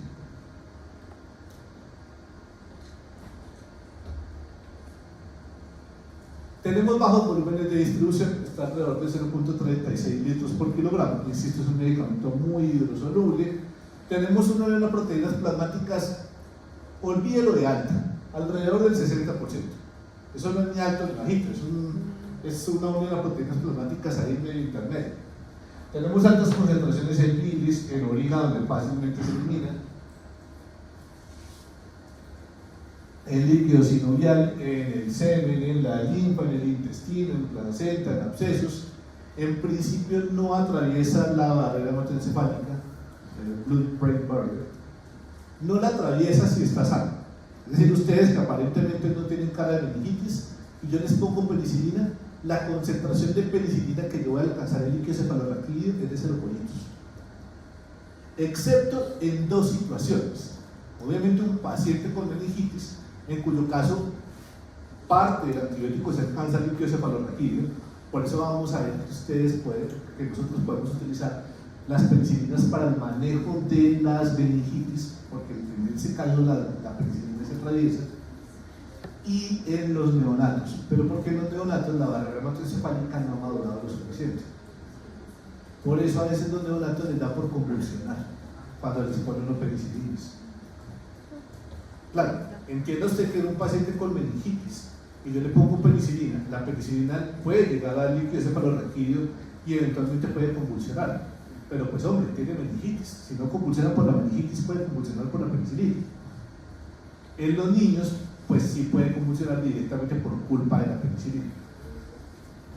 Tenemos bajos volúmenes de distribución, está alrededor de 0.36 litros por kilogramo. Insisto, es un medicamento muy hidrosoluble. Tenemos una de las proteínas plasmáticas, olvídelo de alta, alrededor del 60%. Eso no es ni alto ni bajito, es una unión de proteínas plasmáticas ahí medio intermedio. Tenemos altas concentraciones en bilis, en orina, donde fácilmente se elimina, en líquido sinovial, en el semen, en la linfa, en el intestino, en placenta, en abscesos. En principio no atraviesa la barrera hematoencefálica, el blood-brain barrier. No la atraviesa si está sano. Es decir, ustedes que aparentemente no tienen cara de meningitis y yo les pongo penicilina, la concentración de penicilina que yo voy a alcanzar en líquido cefalorraquídeo es de 0 pollitos. Excepto en 2 situaciones. Obviamente un paciente con meningitis, en cuyo caso parte del antibiótico se alcanza al líquido cefalorraquídeo. Por eso vamos a ver que nosotros podemos utilizar las penicilinas para el manejo de las meningitis, porque en ese caso la penicilina se atraviesa, y en los neonatos. Pero porque en los neonatos la barrera hematoencefálica no ha madurado lo suficiente. Por eso a veces los neonatos les da por convulsionar cuando les ponen los penicilinas. Claro, entienda usted que es un paciente con meningitis y yo le pongo penicilina. La penicilina puede llegar al líquido cefalorraquídeo y eventualmente puede convulsionar. Pero pues hombre, tiene meningitis. Si no convulsiona por la meningitis, puede convulsionar por la penicilina. En los niños, pues sí puede convulsionar directamente por culpa de la penicilina.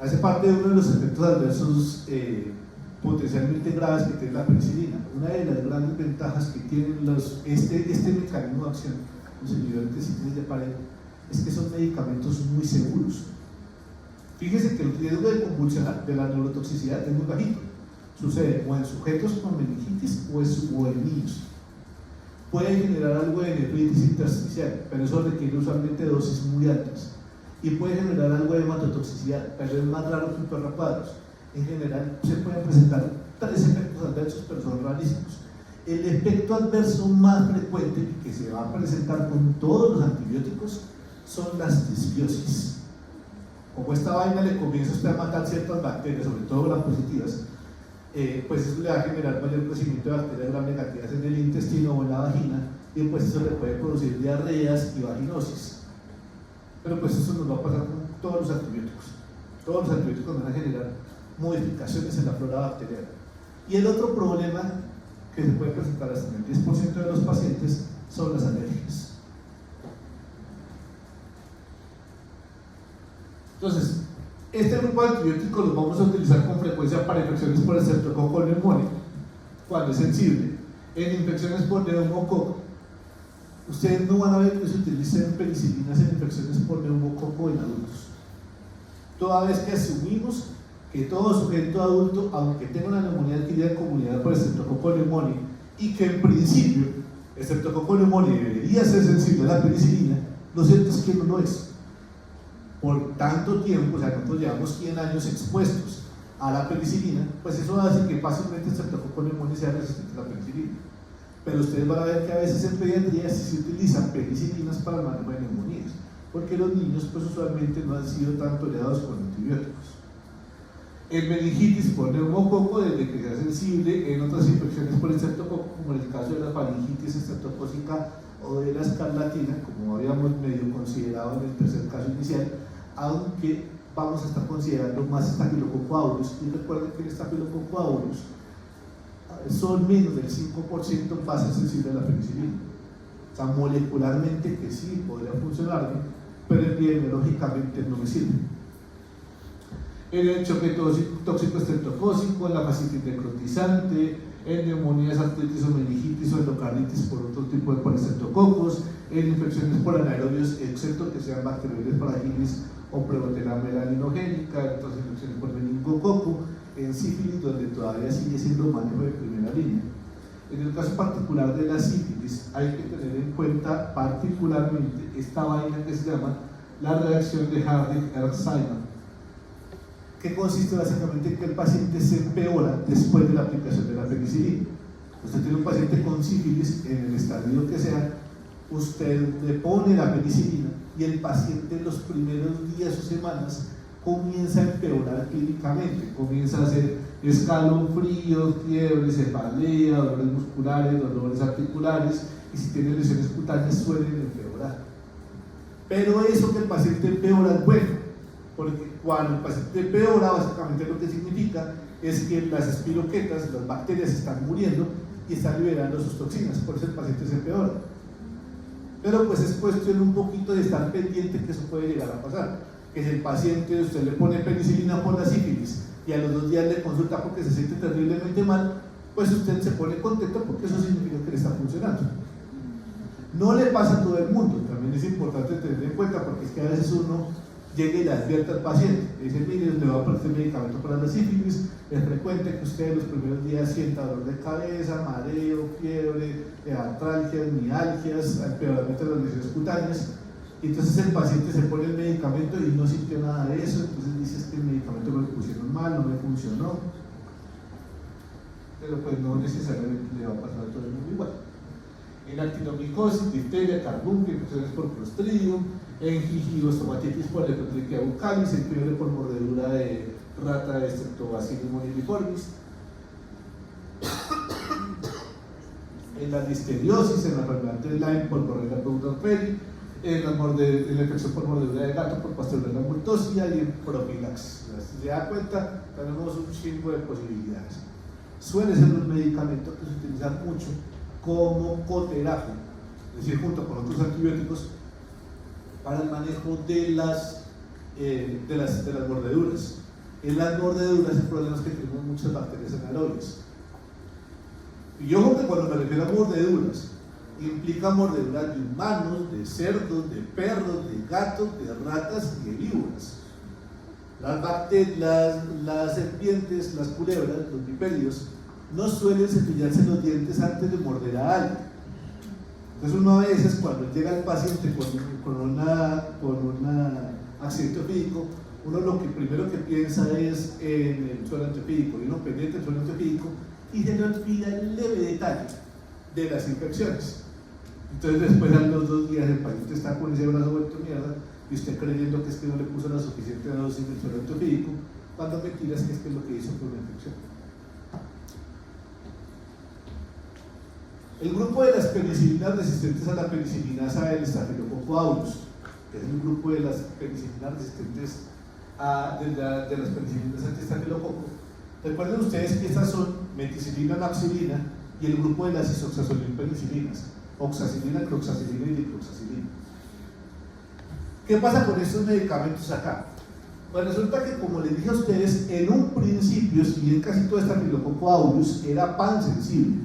Hace parte de uno de los efectos adversos potencialmente graves que tiene la penicilina. Una de las grandes ventajas que tienen este mecanismo de acción, los inhibidores de síntesis de pared, es que son medicamentos muy seguros. Fíjese que el riesgo de convulsionar de la neurotoxicidad es muy bajito. Sucede o en sujetos con meningitis o en niños. puede generar algo de nefritis intersticial, pero eso requiere usualmente dosis muy altas. Y puede generar algo de hematotoxicidad, pero es más raro que un perracuadros. En general se pueden presentar 3 efectos adversos, pero son rarísimos. El efecto adverso más frecuente y que se va a presentar con todos los antibióticos son las disbiosis. Como esta vaina le comienza a usted a matar ciertas bacterias, sobre todo las positivas, pues eso le va a generar mayor crecimiento de bacterias gram negativas en el intestino o en la vagina, y pues eso le puede producir diarreas y vaginosis. Pero pues eso nos va a pasar con todos los antibióticos. Todos los antibióticos van a generar modificaciones en la flora bacteriana. Y el otro problema que se puede presentar hasta en el 10% de los pacientes son las alergias. Entonces, este grupo de antibióticos los vamos a utilizar con frecuencia para infecciones por estreptococo neumónico, cuando es sensible. En infecciones por neumococo, ustedes no van a ver que se utilicen penicilinas en infecciones por neumococo en adultos. Toda vez que asumimos que todo sujeto adulto, aunque tenga una neumonía adquirida en comunidad por estreptococo neumoniae, y que en principio estreptococo neumoniae debería ser sensible a la penicilina, lo cierto es que no lo es. Por tanto tiempo, o sea, nosotros llevamos 100 años expuestos a la penicilina, pues eso hace que fácilmente estreptococo neumoniae sea resistente a la penicilina. Pero ustedes van a ver que a veces en pediatría sí se utilizan penicilinas para el manejo de neumonías, porque los niños pues usualmente no han sido tan tolerados con antibióticos. El meningitis por neumococo, desde que sea sensible en otras infecciones por estreptococo, como en el caso de la faringitis estreptocócica o de la escarlatina, como habíamos medio considerado en el tercer caso inicial, aunque vamos a estar considerando más Staphylococcus aureus, y recuerden que el Staphylococcus aureus son menos del 5% va a ser sensible a la penicilina. O sea, molecularmente que sí podría funcionar, pero epidemiológicamente no me sirve. En el choque tóxico estreptocócico, en la fascitis necrotizante, en neumonías, artritis o meningitis o endocarditis por otro tipo de estreptococos, en infecciones por anaerobios, excepto que sean bacteroides fragilis o prebotela melanogénica, entonces infecciones por meningococo, en sífilis, donde todavía sigue siendo manejo de primera línea. En el caso particular de la sífilis, hay que tener en cuenta particularmente esta vaina que se llama la reacción de Hardy-Herxheimer, que consiste básicamente en que el paciente se empeora después de la aplicación de la penicilina. Usted tiene un paciente con sífilis, en el estadio que sea, usted le pone la penicilina y el paciente en los primeros días o semanas comienza a empeorar clínicamente, comienza a hacer escalofríos, fiebre, cefalea, dolores musculares, dolores articulares, y si tiene lesiones cutáneas suelen empeorar. Pero eso que el paciente empeora es bueno, porque cuando el paciente empeora, básicamente lo que significa es que las espiroquetas, las bacterias están muriendo y están liberando sus toxinas, por eso el paciente se empeora. Pero pues es cuestión un poquito de estar pendiente que eso puede llegar a pasar, que si el paciente usted le pone penicilina por la sífilis y a los 2 días le consulta porque se siente terriblemente mal, pues usted se pone contento porque eso significa que le está funcionando. No le pasa a todo el mundo, también es importante tener en cuenta, porque es que a veces uno llega y le advierte al paciente, le dice: mire, le va a poner medicamento para la sífilis, es frecuente que usted en los primeros días sienta dolor de cabeza, mareo, fiebre, artralgias, mialgias, empeoramiento de las lesiones cutáneas. Y entonces el paciente se pone el medicamento y no sintió nada de eso, entonces dices que el medicamento me lo pusieron mal, no me funcionó. Pero pues no necesariamente le va a pasar a todo el mundo igual. En actinomicosis, difteria, carbuncle, infecciones por Clostridium, en gingivitis por Leprotrichia buccalis, en fiebre por mordedura de rata de Streptobacillus moniliformis, en la listeriosis, en la enfermedad de Lyme por Borrelia burgdorferi, en la infección por mordedura de gato por Pasteurella multosia y en profilaxis. Si se da cuenta, tenemos un chingo de posibilidades. Suele ser un medicamento que se utiliza mucho como coterapia, es decir, junto con otros antibióticos, para el manejo de las mordeduras. En las mordeduras el problema es que tenemos muchas bacterias anaerobias. Y ojo que cuando me refiero a mordeduras, implica mordeduras de humanos, de cerdos, de perros, de gatos, de ratas y de víboras. Las bacterias, las serpientes, las culebras, los viperios, no suelen cepillarse los dientes antes de morder a alguien. Entonces uno a veces cuando llega el paciente con un accidente ortopédico, uno lo que primero que piensa es en el suelo ortopédico, y uno pendiente del suelo ortopédico y se le olvida el leve detalle de las infecciones. Entonces después a los 2 días el paciente está con ese brazo vuelto mierda y usted creyendo que es que no le puso la suficiente dosis del suelo ortopédico, cuando mentiras que es lo que hizo fue una infección. El grupo de las penicilinas resistentes a la penicilinasa del Staphylococcus aureus, que es el grupo de las penicilinas resistentes de las penicilinas anti-estafilococo. Recuerden ustedes que estas son meticilina, naxilina y el grupo de las isoxazolinpenicilinas, oxacilina, cloxacilina y dicloxacilina. ¿Qué pasa con estos medicamentos acá? Pues resulta que, como les dije a ustedes, en un principio, si bien casi todo Staphylococcus aureus era pan sensible,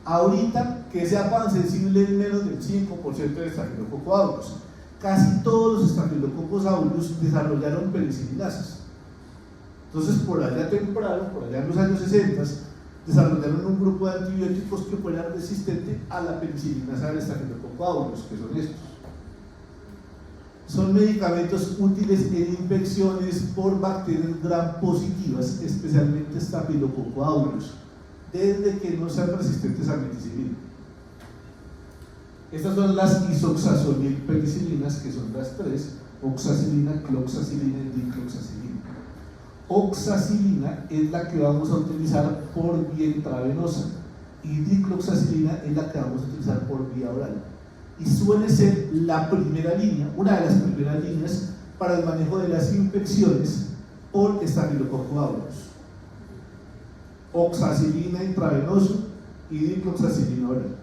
ahorita que sea pan sensible es menos del 5% de Staphylococcus aureus. Casi todos los Staphylococcus aureus desarrollaron penicilinasas. Entonces, por allá temprano, por allá en los años 60, desarrollaron un grupo de antibióticos que fueran resistentes a la penicilinasa del Staphylococcus aureus, que son estos. Son medicamentos útiles en infecciones por bacterias gram positivas, especialmente Staphylococcus aureus, desde que no sean resistentes a meticilina. Estas son las isoxazolilpenicilinas, que son las 3: oxacilina, cloxacilina y dicloxacilina. Oxacilina es la que vamos a utilizar por vía intravenosa y dicloxacilina es la que vamos a utilizar por vía oral. Y suele ser la primera línea, una de las primeras líneas para el manejo de las infecciones por Staphylococcus aureus. Oxacilina intravenoso y dicloxacilina oral.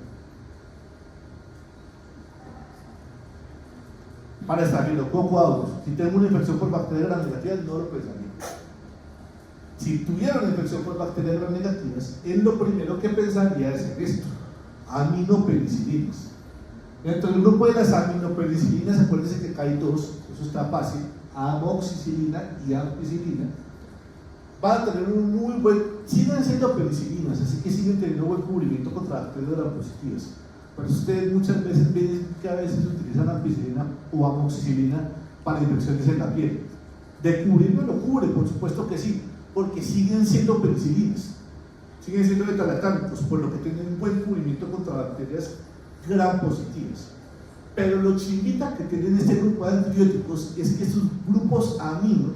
Para Staphylococcus aureus, si tenemos una infección por bacterias gram negativas, no lo pensaría. Si tuviera una infección por bacterias gram negativas, él lo primero que pensaría es en esto: aminopenicilinas. Dentro del grupo de las aminopenicilinas, acuérdense que acá hay 2, eso está fácil: amoxicilina y ampicilina. Van a tener un muy buen, siguen siendo penicilinas, así que siguen teniendo buen cubrimiento contra bacterias gram positivas. Por eso ustedes muchas veces ven que a veces utilizan ampicilina o amoxicilina para infecciones en la piel. De cubrirlo lo cubre, por supuesto que sí, porque siguen siendo penicilinas, siguen siendo beta-lactámicos, por lo que tienen un buen cubrimiento contra bacterias gram positivas. Pero lo chimbita que tienen este grupo de antibióticos es que sus grupos amino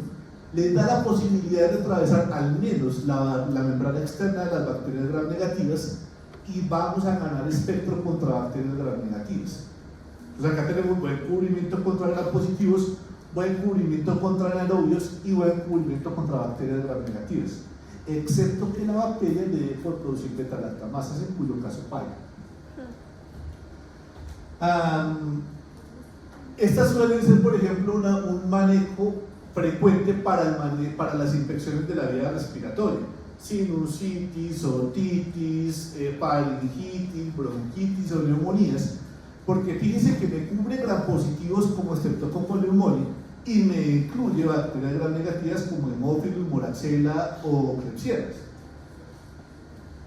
les da la posibilidad de atravesar al menos la membrana externa de las bacterias gram negativas, y vamos a ganar espectro contra bacterias gram negativas. Entonces acá tenemos buen cubrimiento contra gram positivos, buen cubrimiento contra anaerobios y buen cubrimiento contra bacterias gram negativas, excepto que la bacteria debe por producir beta-lactamasas, en cuyo caso falla. Estas suelen ser, por ejemplo, un manejo frecuente para las infecciones de la vía respiratoria: sinusitis, otitis, faringitis, bronquitis o neumonías, porque fíjense que me cubre gram positivos como Streptococcus pneumoniae y me incluye bacterias gram negativas como Haemophilus, Moraxella o Klebsiella.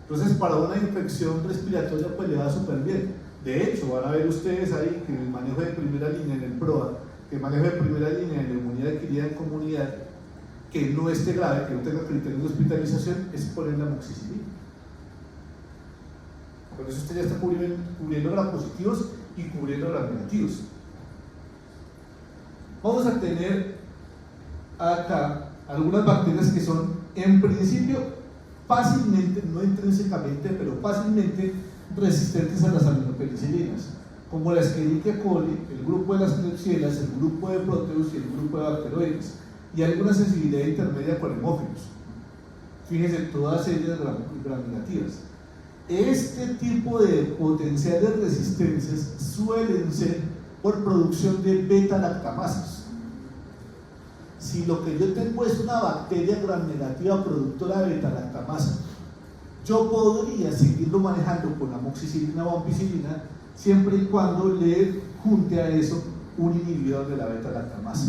Entonces, para una infección respiratoria pues le va súper bien. De hecho, van a ver ustedes ahí que en el manejo de primera línea en el PROA, que el manejo de primera línea en neumonía adquirida en comunidad, que no esté grave, que no tenga criterios de hospitalización, es poner la amoxicilina. Por eso usted ya está cubriendo gram positivos y cubriendo gram negativos. Vamos a tener acá algunas bacterias que son, en principio, fácilmente, no intrínsecamente, pero fácilmente resistentes a las aminopenicilinas, como la Escherichia coli, el grupo de las Klebsiellas, el grupo de Proteus y el grupo de Bacteroides, y alguna sensibilidad intermedia con hemófilos. Fíjense, todas ellas gram negativas. Este tipo de potenciales resistencias suelen ser por producción de beta-lactamasas. Si lo que yo tengo es una bacteria gram negativa productora de beta-lactamasa, yo podría seguirlo manejando con amoxicilina o ampicilina siempre y cuando le junte a eso un inhibidor de la beta-lactamasa.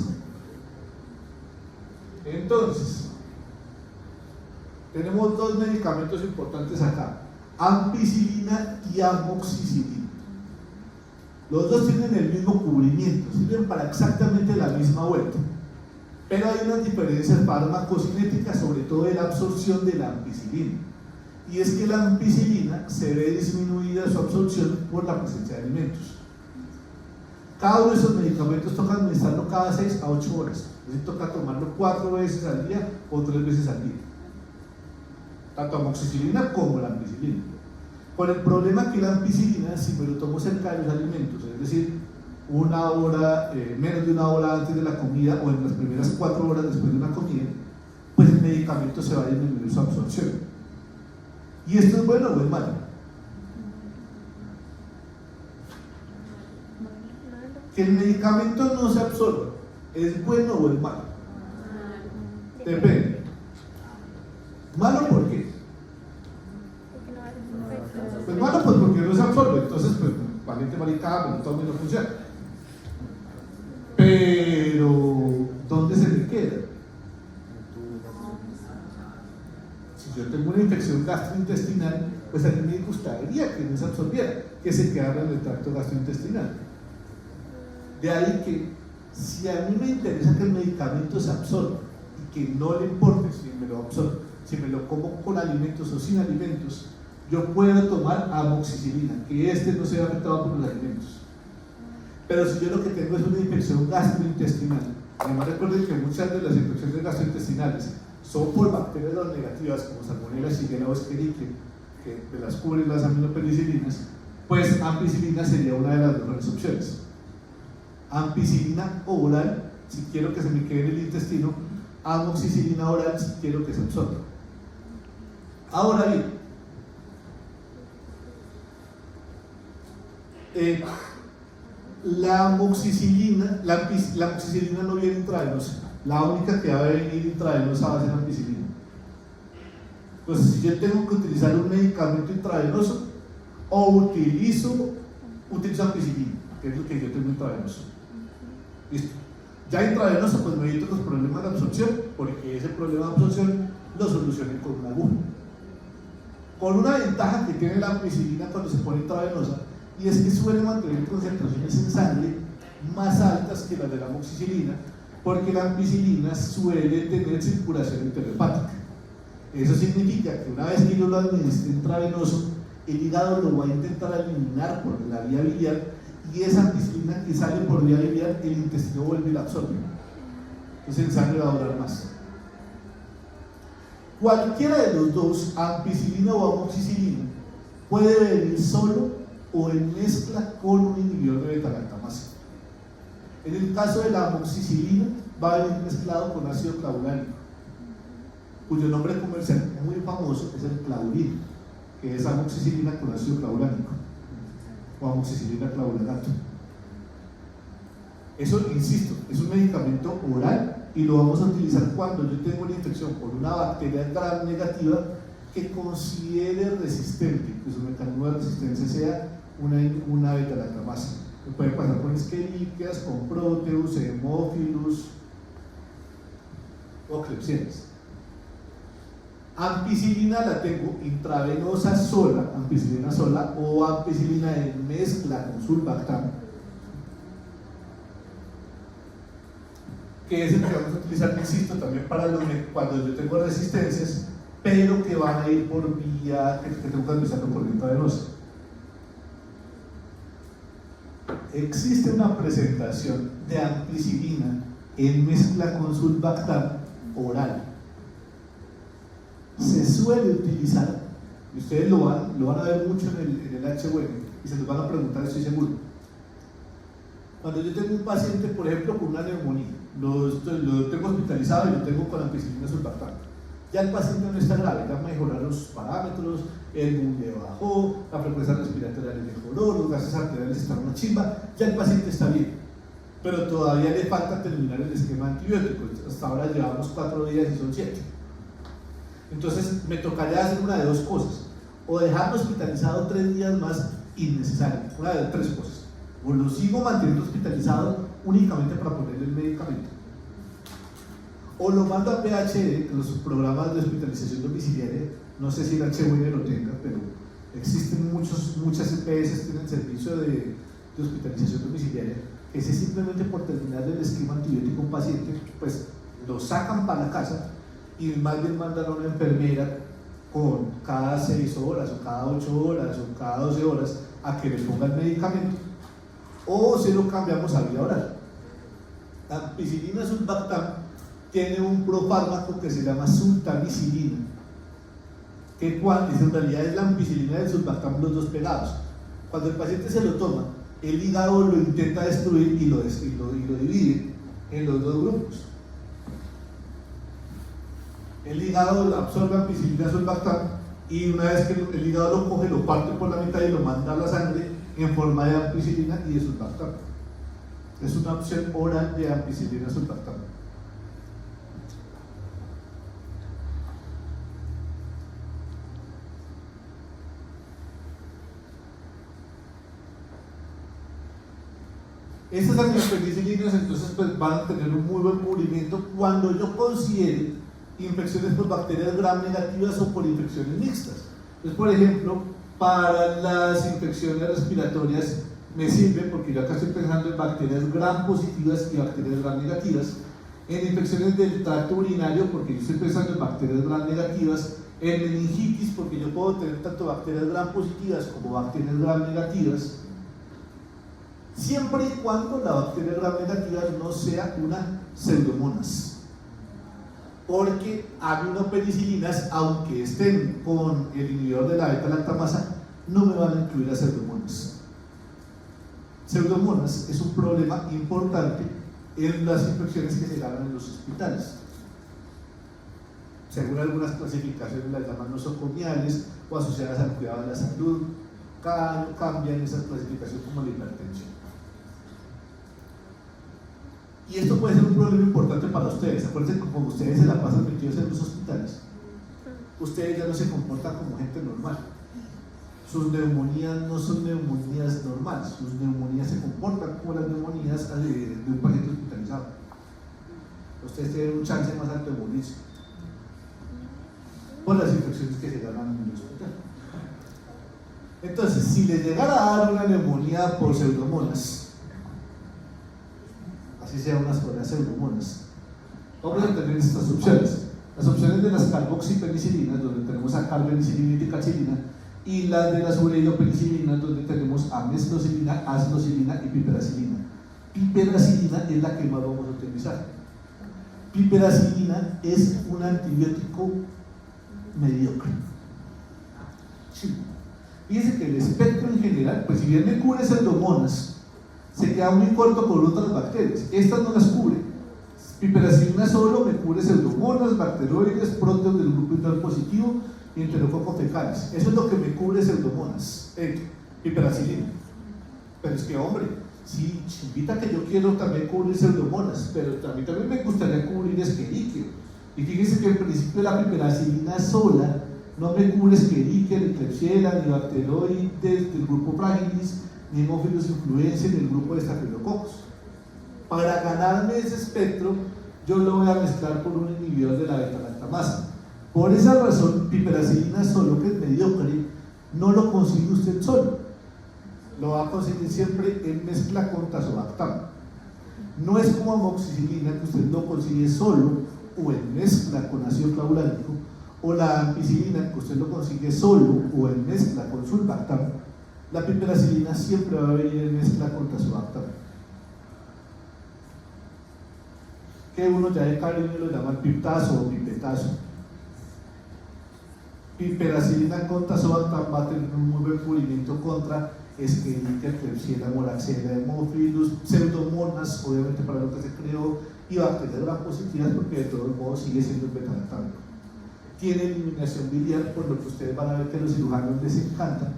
Entonces, tenemos 2 medicamentos importantes acá: ampicilina y amoxicilina. Los dos tienen el mismo cubrimiento, sirven para exactamente la misma vuelta. Pero hay unas diferencias farmacocinéticas, sobre todo en la absorción de la ampicilina. Y es que la ampicilina se ve disminuida su absorción por la presencia de alimentos. Cada uno de esos medicamentos toca administrarlo cada 6 a 8 horas. Es decir, toca tomarlo 4 veces al día o 3 veces al día. Tanto amoxicilina como la ampicilina. Con el problema que la ampicilina, si me lo tomo cerca de los alimentos, es decir, una hora, menos de una hora antes de la comida o en las primeras 4 horas después de una comida, pues el medicamento se va a disminuir su absorción. ¿Y esto es bueno o es malo? Que el medicamento no se absorba, ¿es bueno o es malo? Depende. ¿Malo por qué? Pues malo pues porque no se absorbe, entonces pues valiente maricada, pero todo no funciona. Pero ¿dónde se le queda? Si yo tengo una infección gastrointestinal, pues a mí me gustaría que no se absorbiera, que se quedara en el tracto gastrointestinal. De ahí que si a mí me interesa que el medicamento se absorba y que no le importe si me lo absorbo, si me lo como con alimentos o sin alimentos, yo puedo tomar amoxicilina, que no sea afectado por los alimentos. Pero si yo lo que tengo es una infección gastrointestinal, además recuerden que muchas de las infecciones gastrointestinales son por bacterias negativas como Salmonella, Shigella o Escherichia, que de las cubren las aminopenicilinas, pues ampicilina sería una de las mejores opciones. Ampicilina oral si quiero que se me quede en el intestino, amoxicilina oral si quiero que se absorba. Ahora bien, la amoxicilina no viene intravenosa, la única que va a venir intravenosa va a ser la ampicilina. Entonces, si yo tengo que utilizar un medicamento intravenoso, o utilizo ampicilina, que es lo que yo tengo intravenoso. Listo. Ya intravenoso, pues me evito los problemas de absorción, porque ese problema de absorción lo solucioné con una aguja. Con una ventaja que tiene la ampicilina cuando se pone intravenosa, y es que suele mantener concentraciones en sangre más altas que las de la amoxicilina, porque la ampicilina suele tener circulación interhepática. Eso significa que una vez que yo lo administre intravenoso, el hígado lo va a intentar eliminar por la vía biliar, y esa ampicilina que sale por vía biliar, el intestino vuelve y la absorbe. Entonces el sangre va a durar más. Cualquiera de los dos, ampicilina o amoxicilina, puede venir solo o en mezcla con un inhibidor de beta-lactamasa. En el caso de la amoxicilina, va a venir mezclado con ácido clavulánico, cuyo nombre comercial muy famoso es el Clavurin, que es amoxicilina con ácido clavulánico o amoxicilina clavulanato. Eso, insisto, es un medicamento oral y lo vamos a utilizar cuando yo tengo una infección por una bacteria gram negativa que considere resistente, que su mecanismo de resistencia sea una beta-lactamasa. Me puede pasar con Escherichias, con Proteus, Haemophilus o Klebsiella. Ampicilina la tengo intravenosa sola, ampicilina sola, o ampicilina en mezcla con sulbactam, que es el que vamos a utilizar, insisto, también para cuando yo tengo resistencias, pero que van a ir por vía, que tengo que administrarlo por vía intravenosa. Existe una presentación de ampicilina en mezcla con sulbactam oral. Se suele utilizar, y ustedes lo van a ver mucho en el HWM, y se los van a preguntar, estoy seguro. Cuando yo tengo un paciente, por ejemplo, con una neumonía, lo tengo hospitalizado y lo tengo con ampicilina sulbactam, ya el paciente no está grave, ya mejoraron los parámetros, el mundo bajó, la frecuencia respiratoria le mejoró, los gases arteriales están una chimba, ya el paciente está bien, pero todavía le falta terminar el esquema antibiótico. Hasta ahora llevamos 4 días y son 7. Entonces me tocaría hacer una de dos cosas: o dejarlo hospitalizado 3 días más innecesario, una de 3 cosas, o lo sigo manteniendo hospitalizado únicamente para ponerle el medicamento, o lo mando a PHD, los programas de hospitalización domiciliaria. No sé si el HWN lo tenga, pero existen muchas EPS, tienen servicio de de hospitalización domiciliaria, ese simplemente por terminar el esquema antibiótico a un paciente, pues lo sacan para la casa y más bien mandan a una enfermera con cada 6 horas o cada 8 horas o cada 12 horas a que le ponga el medicamento, o se lo cambiamos a vía oral. La ampicilina sulbactam tiene un profármaco que se llama sultamicilina, que en realidad es la ampicilina y el sulbactam los dos pegados. Cuando el paciente se lo toma, el hígado lo intenta destruir y lo divide en los dos grupos. El hígado absorbe ampicilina sulbactam y una vez que el hígado lo coge, lo parte por la mitad y lo manda a la sangre en forma de ampicilina y de sulbactam. Es una opción oral de ampicilina sulbactam. Estas antipenicilinas entonces pues van a tener un muy buen cubrimiento cuando yo considere infecciones por bacterias gram negativas o por infecciones mixtas. Entonces, por ejemplo, para las infecciones respiratorias me sirve porque yo acá estoy pensando en bacterias gram positivas y bacterias gram negativas. En infecciones del tracto urinario, porque yo estoy pensando en bacterias gram negativas. En meningitis, porque yo puedo tener tanto bacterias gram positivas como bacterias gram negativas, siempre y cuando la bacteria gram negativa no sea una pseudomonas. Porque aminopenicilinas, aunque estén con el inhibidor de la beta-lactamasa, no me van a incluir a pseudomonas. Pseudomonas es un problema importante en las infecciones que se dan en los hospitales. Según algunas clasificaciones las llaman nosocomiales o asociadas al cuidado de la salud, cada año cambian esas clasificaciones como la hipertensión. Y esto puede ser un problema importante para ustedes. Acuérdense que como ustedes se la pasan metidos en los hospitales, ustedes ya no se comportan como gente normal. Sus neumonías no son neumonías normales, sus neumonías se comportan como las neumonías de un paciente hospitalizado. Ustedes tienen un chance más alto de morirse por las infecciones que se dan en el hospital. Entonces, si les llegara a dar una neumonía por pseudomonas, así sea unas solas pseudomonas, vamos a tener estas opciones. Las opciones de las carboxipenicilinas, donde tenemos a carbenicilina y ticacilina, y las de las ureidopenicilinas, donde tenemos amesclocilina, acilocilina y piperacilina. Piperacilina es la que más vamos a utilizar. Piperacilina es un antibiótico mediocre. Sí. Fíjense que el espectro en general, pues si bien me cubre pseudomonas, se queda muy corto con otras bacterias. Estas no las cubre. Piperacilina solo me cubre pseudomonas, bacteroides, proteos del grupo intral positivo y enterococos fecales. Eso es lo que me cubre pseudomonas, piperacilina. Pero es que, hombre, si invita que yo quiero también cubrir pseudomonas, pero a mí también me gustaría cubrir Escherichia. Y fíjense que en principio la piperacilina sola no me cubre Escherichia, ni Klebsiella, ni bacteroides del grupo Fragilis, ni Haemophilus influenzae del grupo de estafilococos. Para ganarme ese espectro, yo lo voy a mezclar por un inhibidor de la beta-lactamasa. Por esa razón, piperacilina solo, que es mediocre, no lo consigue usted solo. Lo va a conseguir siempre en mezcla con tazobactam. No es como amoxicilina, que usted lo consigue solo o en mezcla con ácido clavulánico, o la ampicilina, que usted lo consigue solo o en mezcla con sulbactam. La piperacilina siempre va a venir en mezcla con tazobactam, que uno ya de cariño lo llama piptazo o pipetazo. Piperacilina con tazobactam va a tener un muy buen cubrimiento contra Escherichia, Klebsiella, Moraxella, Haemophilus, pseudomonas, obviamente para lo que se creó, y bacterias gram positivas, porque de todos modos sigue siendo el beta-lactámico. Tiene eliminación biliar, por lo que ustedes van a ver que a los cirujanos les encanta.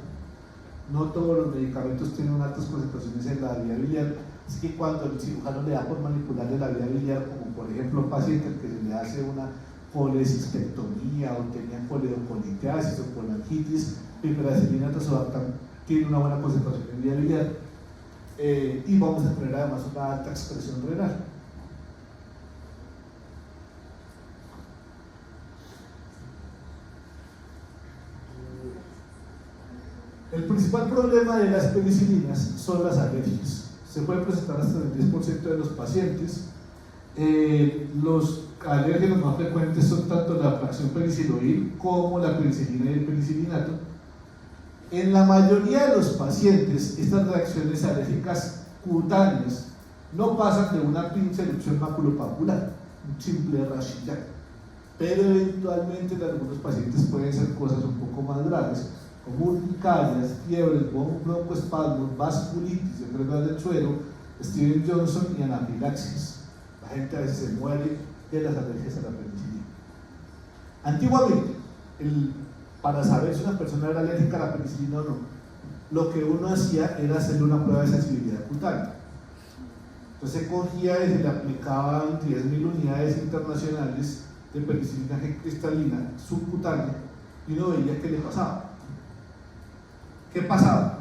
No todos los medicamentos tienen altas concentraciones en la vía biliar, así que cuando el cirujano le da por manipularle la vía biliar, como por ejemplo a un paciente que se le hace una colecistectomía o tenía coledocolitiasis o colangitis, piperacilina tazobactam tiene una buena concentración en vía biliar, y vamos a tener además una alta expresión renal. El principal problema de las penicilinas son las alergias. Se pueden presentar hasta el 10% de los pacientes. Los alérgenos más frecuentes son tanto la fracción peniciloil como la penicilina y el penicilinato. En la mayoría de los pacientes, estas reacciones alérgicas cutáneas no pasan de una pincha erupción maculopapular, un simple rash y ya. Pero eventualmente en algunos pacientes pueden ser cosas un poco más graves, como urticarias, fiebres, broncoespasmos, vasculitis, enfermedad del suero, Steven Johnson y anafilaxis. La gente a veces se muere de las alergias a la penicilina. Antiguamente, para saber si una persona era alérgica a la penicilina o no, lo que uno hacía era hacerle una prueba de sensibilidad cutánea. Entonces se cogía y se le aplicaban 10.000 unidades internacionales de penicilina G cristalina subcutánea y uno veía qué le pasaba. ¿Qué pasaba?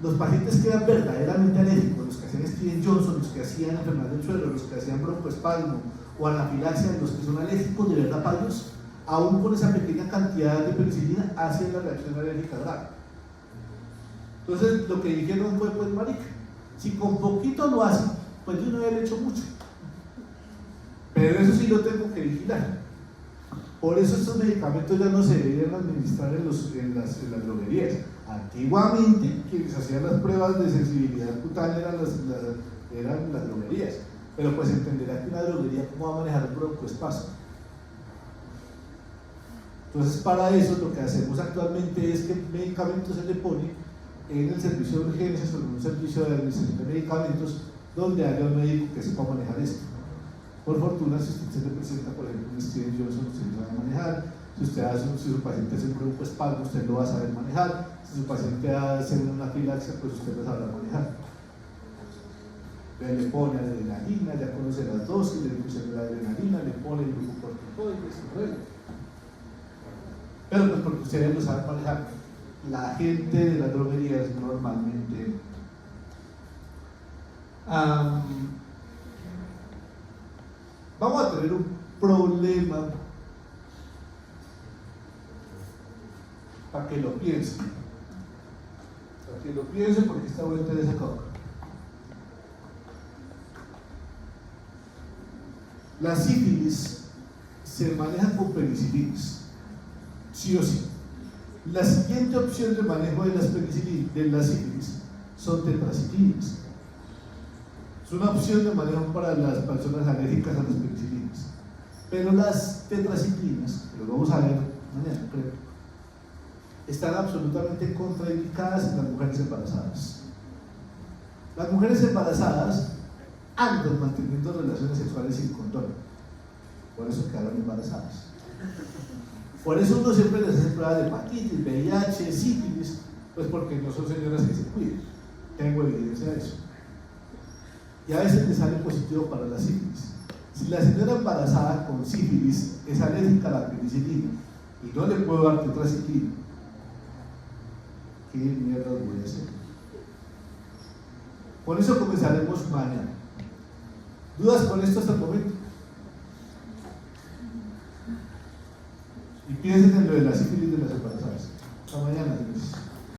Los pacientes que eran verdaderamente alérgicos, los que hacían Steven Johnson, los que hacían enfermedad del suelo, los que hacían broncoespasmo o anafilaxia, los que son alérgicos de verdad para ellos, aún con esa pequeña cantidad de penicilina hacen la reacción alérgica grave. Entonces lo que dijeron fue, pues marica, si con poquito lo hacen, pues yo no había hecho mucho, pero eso sí lo tengo que vigilar. Por eso estos medicamentos ya no se deberían administrar en las droguerías. Antiguamente quienes hacían las pruebas de sensibilidad cutánea eran las droguerías, pero pues entenderá que una droguería cómo va a manejar el broncoespasmo. Entonces para eso lo que hacemos actualmente es que el medicamento se le pone en el servicio de urgencias o en un servicio de administración de medicamentos donde haya un médico que sepa manejar esto. Por fortuna, si usted se le presenta, por ejemplo, un Steven Johnson, usted lo va a manejar. Si su paciente hace un broncoespasmo, usted lo va a saber manejar. Si su paciente hace una anafilaxia, pues usted lo sabrá manejar. Le pone adrenalina, ya conoce las dosis, le pone la adrenalina, le pone el glucocorticoides, sin regla. Pero pues porque ustedes lo saben manejar. La gente de las droguerías normalmente vamos a tener un problema para que lo piensen. Para que lo piensen porque esta vuelta de esa coca. La sífilis se maneja con penicilinas, sí o sí. La siguiente opción de manejo de la sífilis son tetraciclinas. Es una opción de manejo para las personas alérgicas a las penicilinas. Pero las tetraciclinas, que lo vamos a ver mañana, creo, están absolutamente contraindicadas en las mujeres embarazadas. Las mujeres embarazadas andan manteniendo relaciones sexuales sin condón, por eso quedaron embarazadas. Por eso uno siempre les hace pruebas de hepatitis, VIH, sífilis, pues porque no son señoras que se cuiden. Tengo evidencia de eso. Y a veces les sale positivo para la sífilis. Si la señora embarazada con sífilis es alérgica a la penicilina y no le puedo dar tetraciclina, ¿qué mierda voy a hacer? Por eso comenzaremos mañana. ¿Dudas con esto hasta el momento? Y piensen en lo de la sífilis de las embarazadas. Hasta mañana, señores.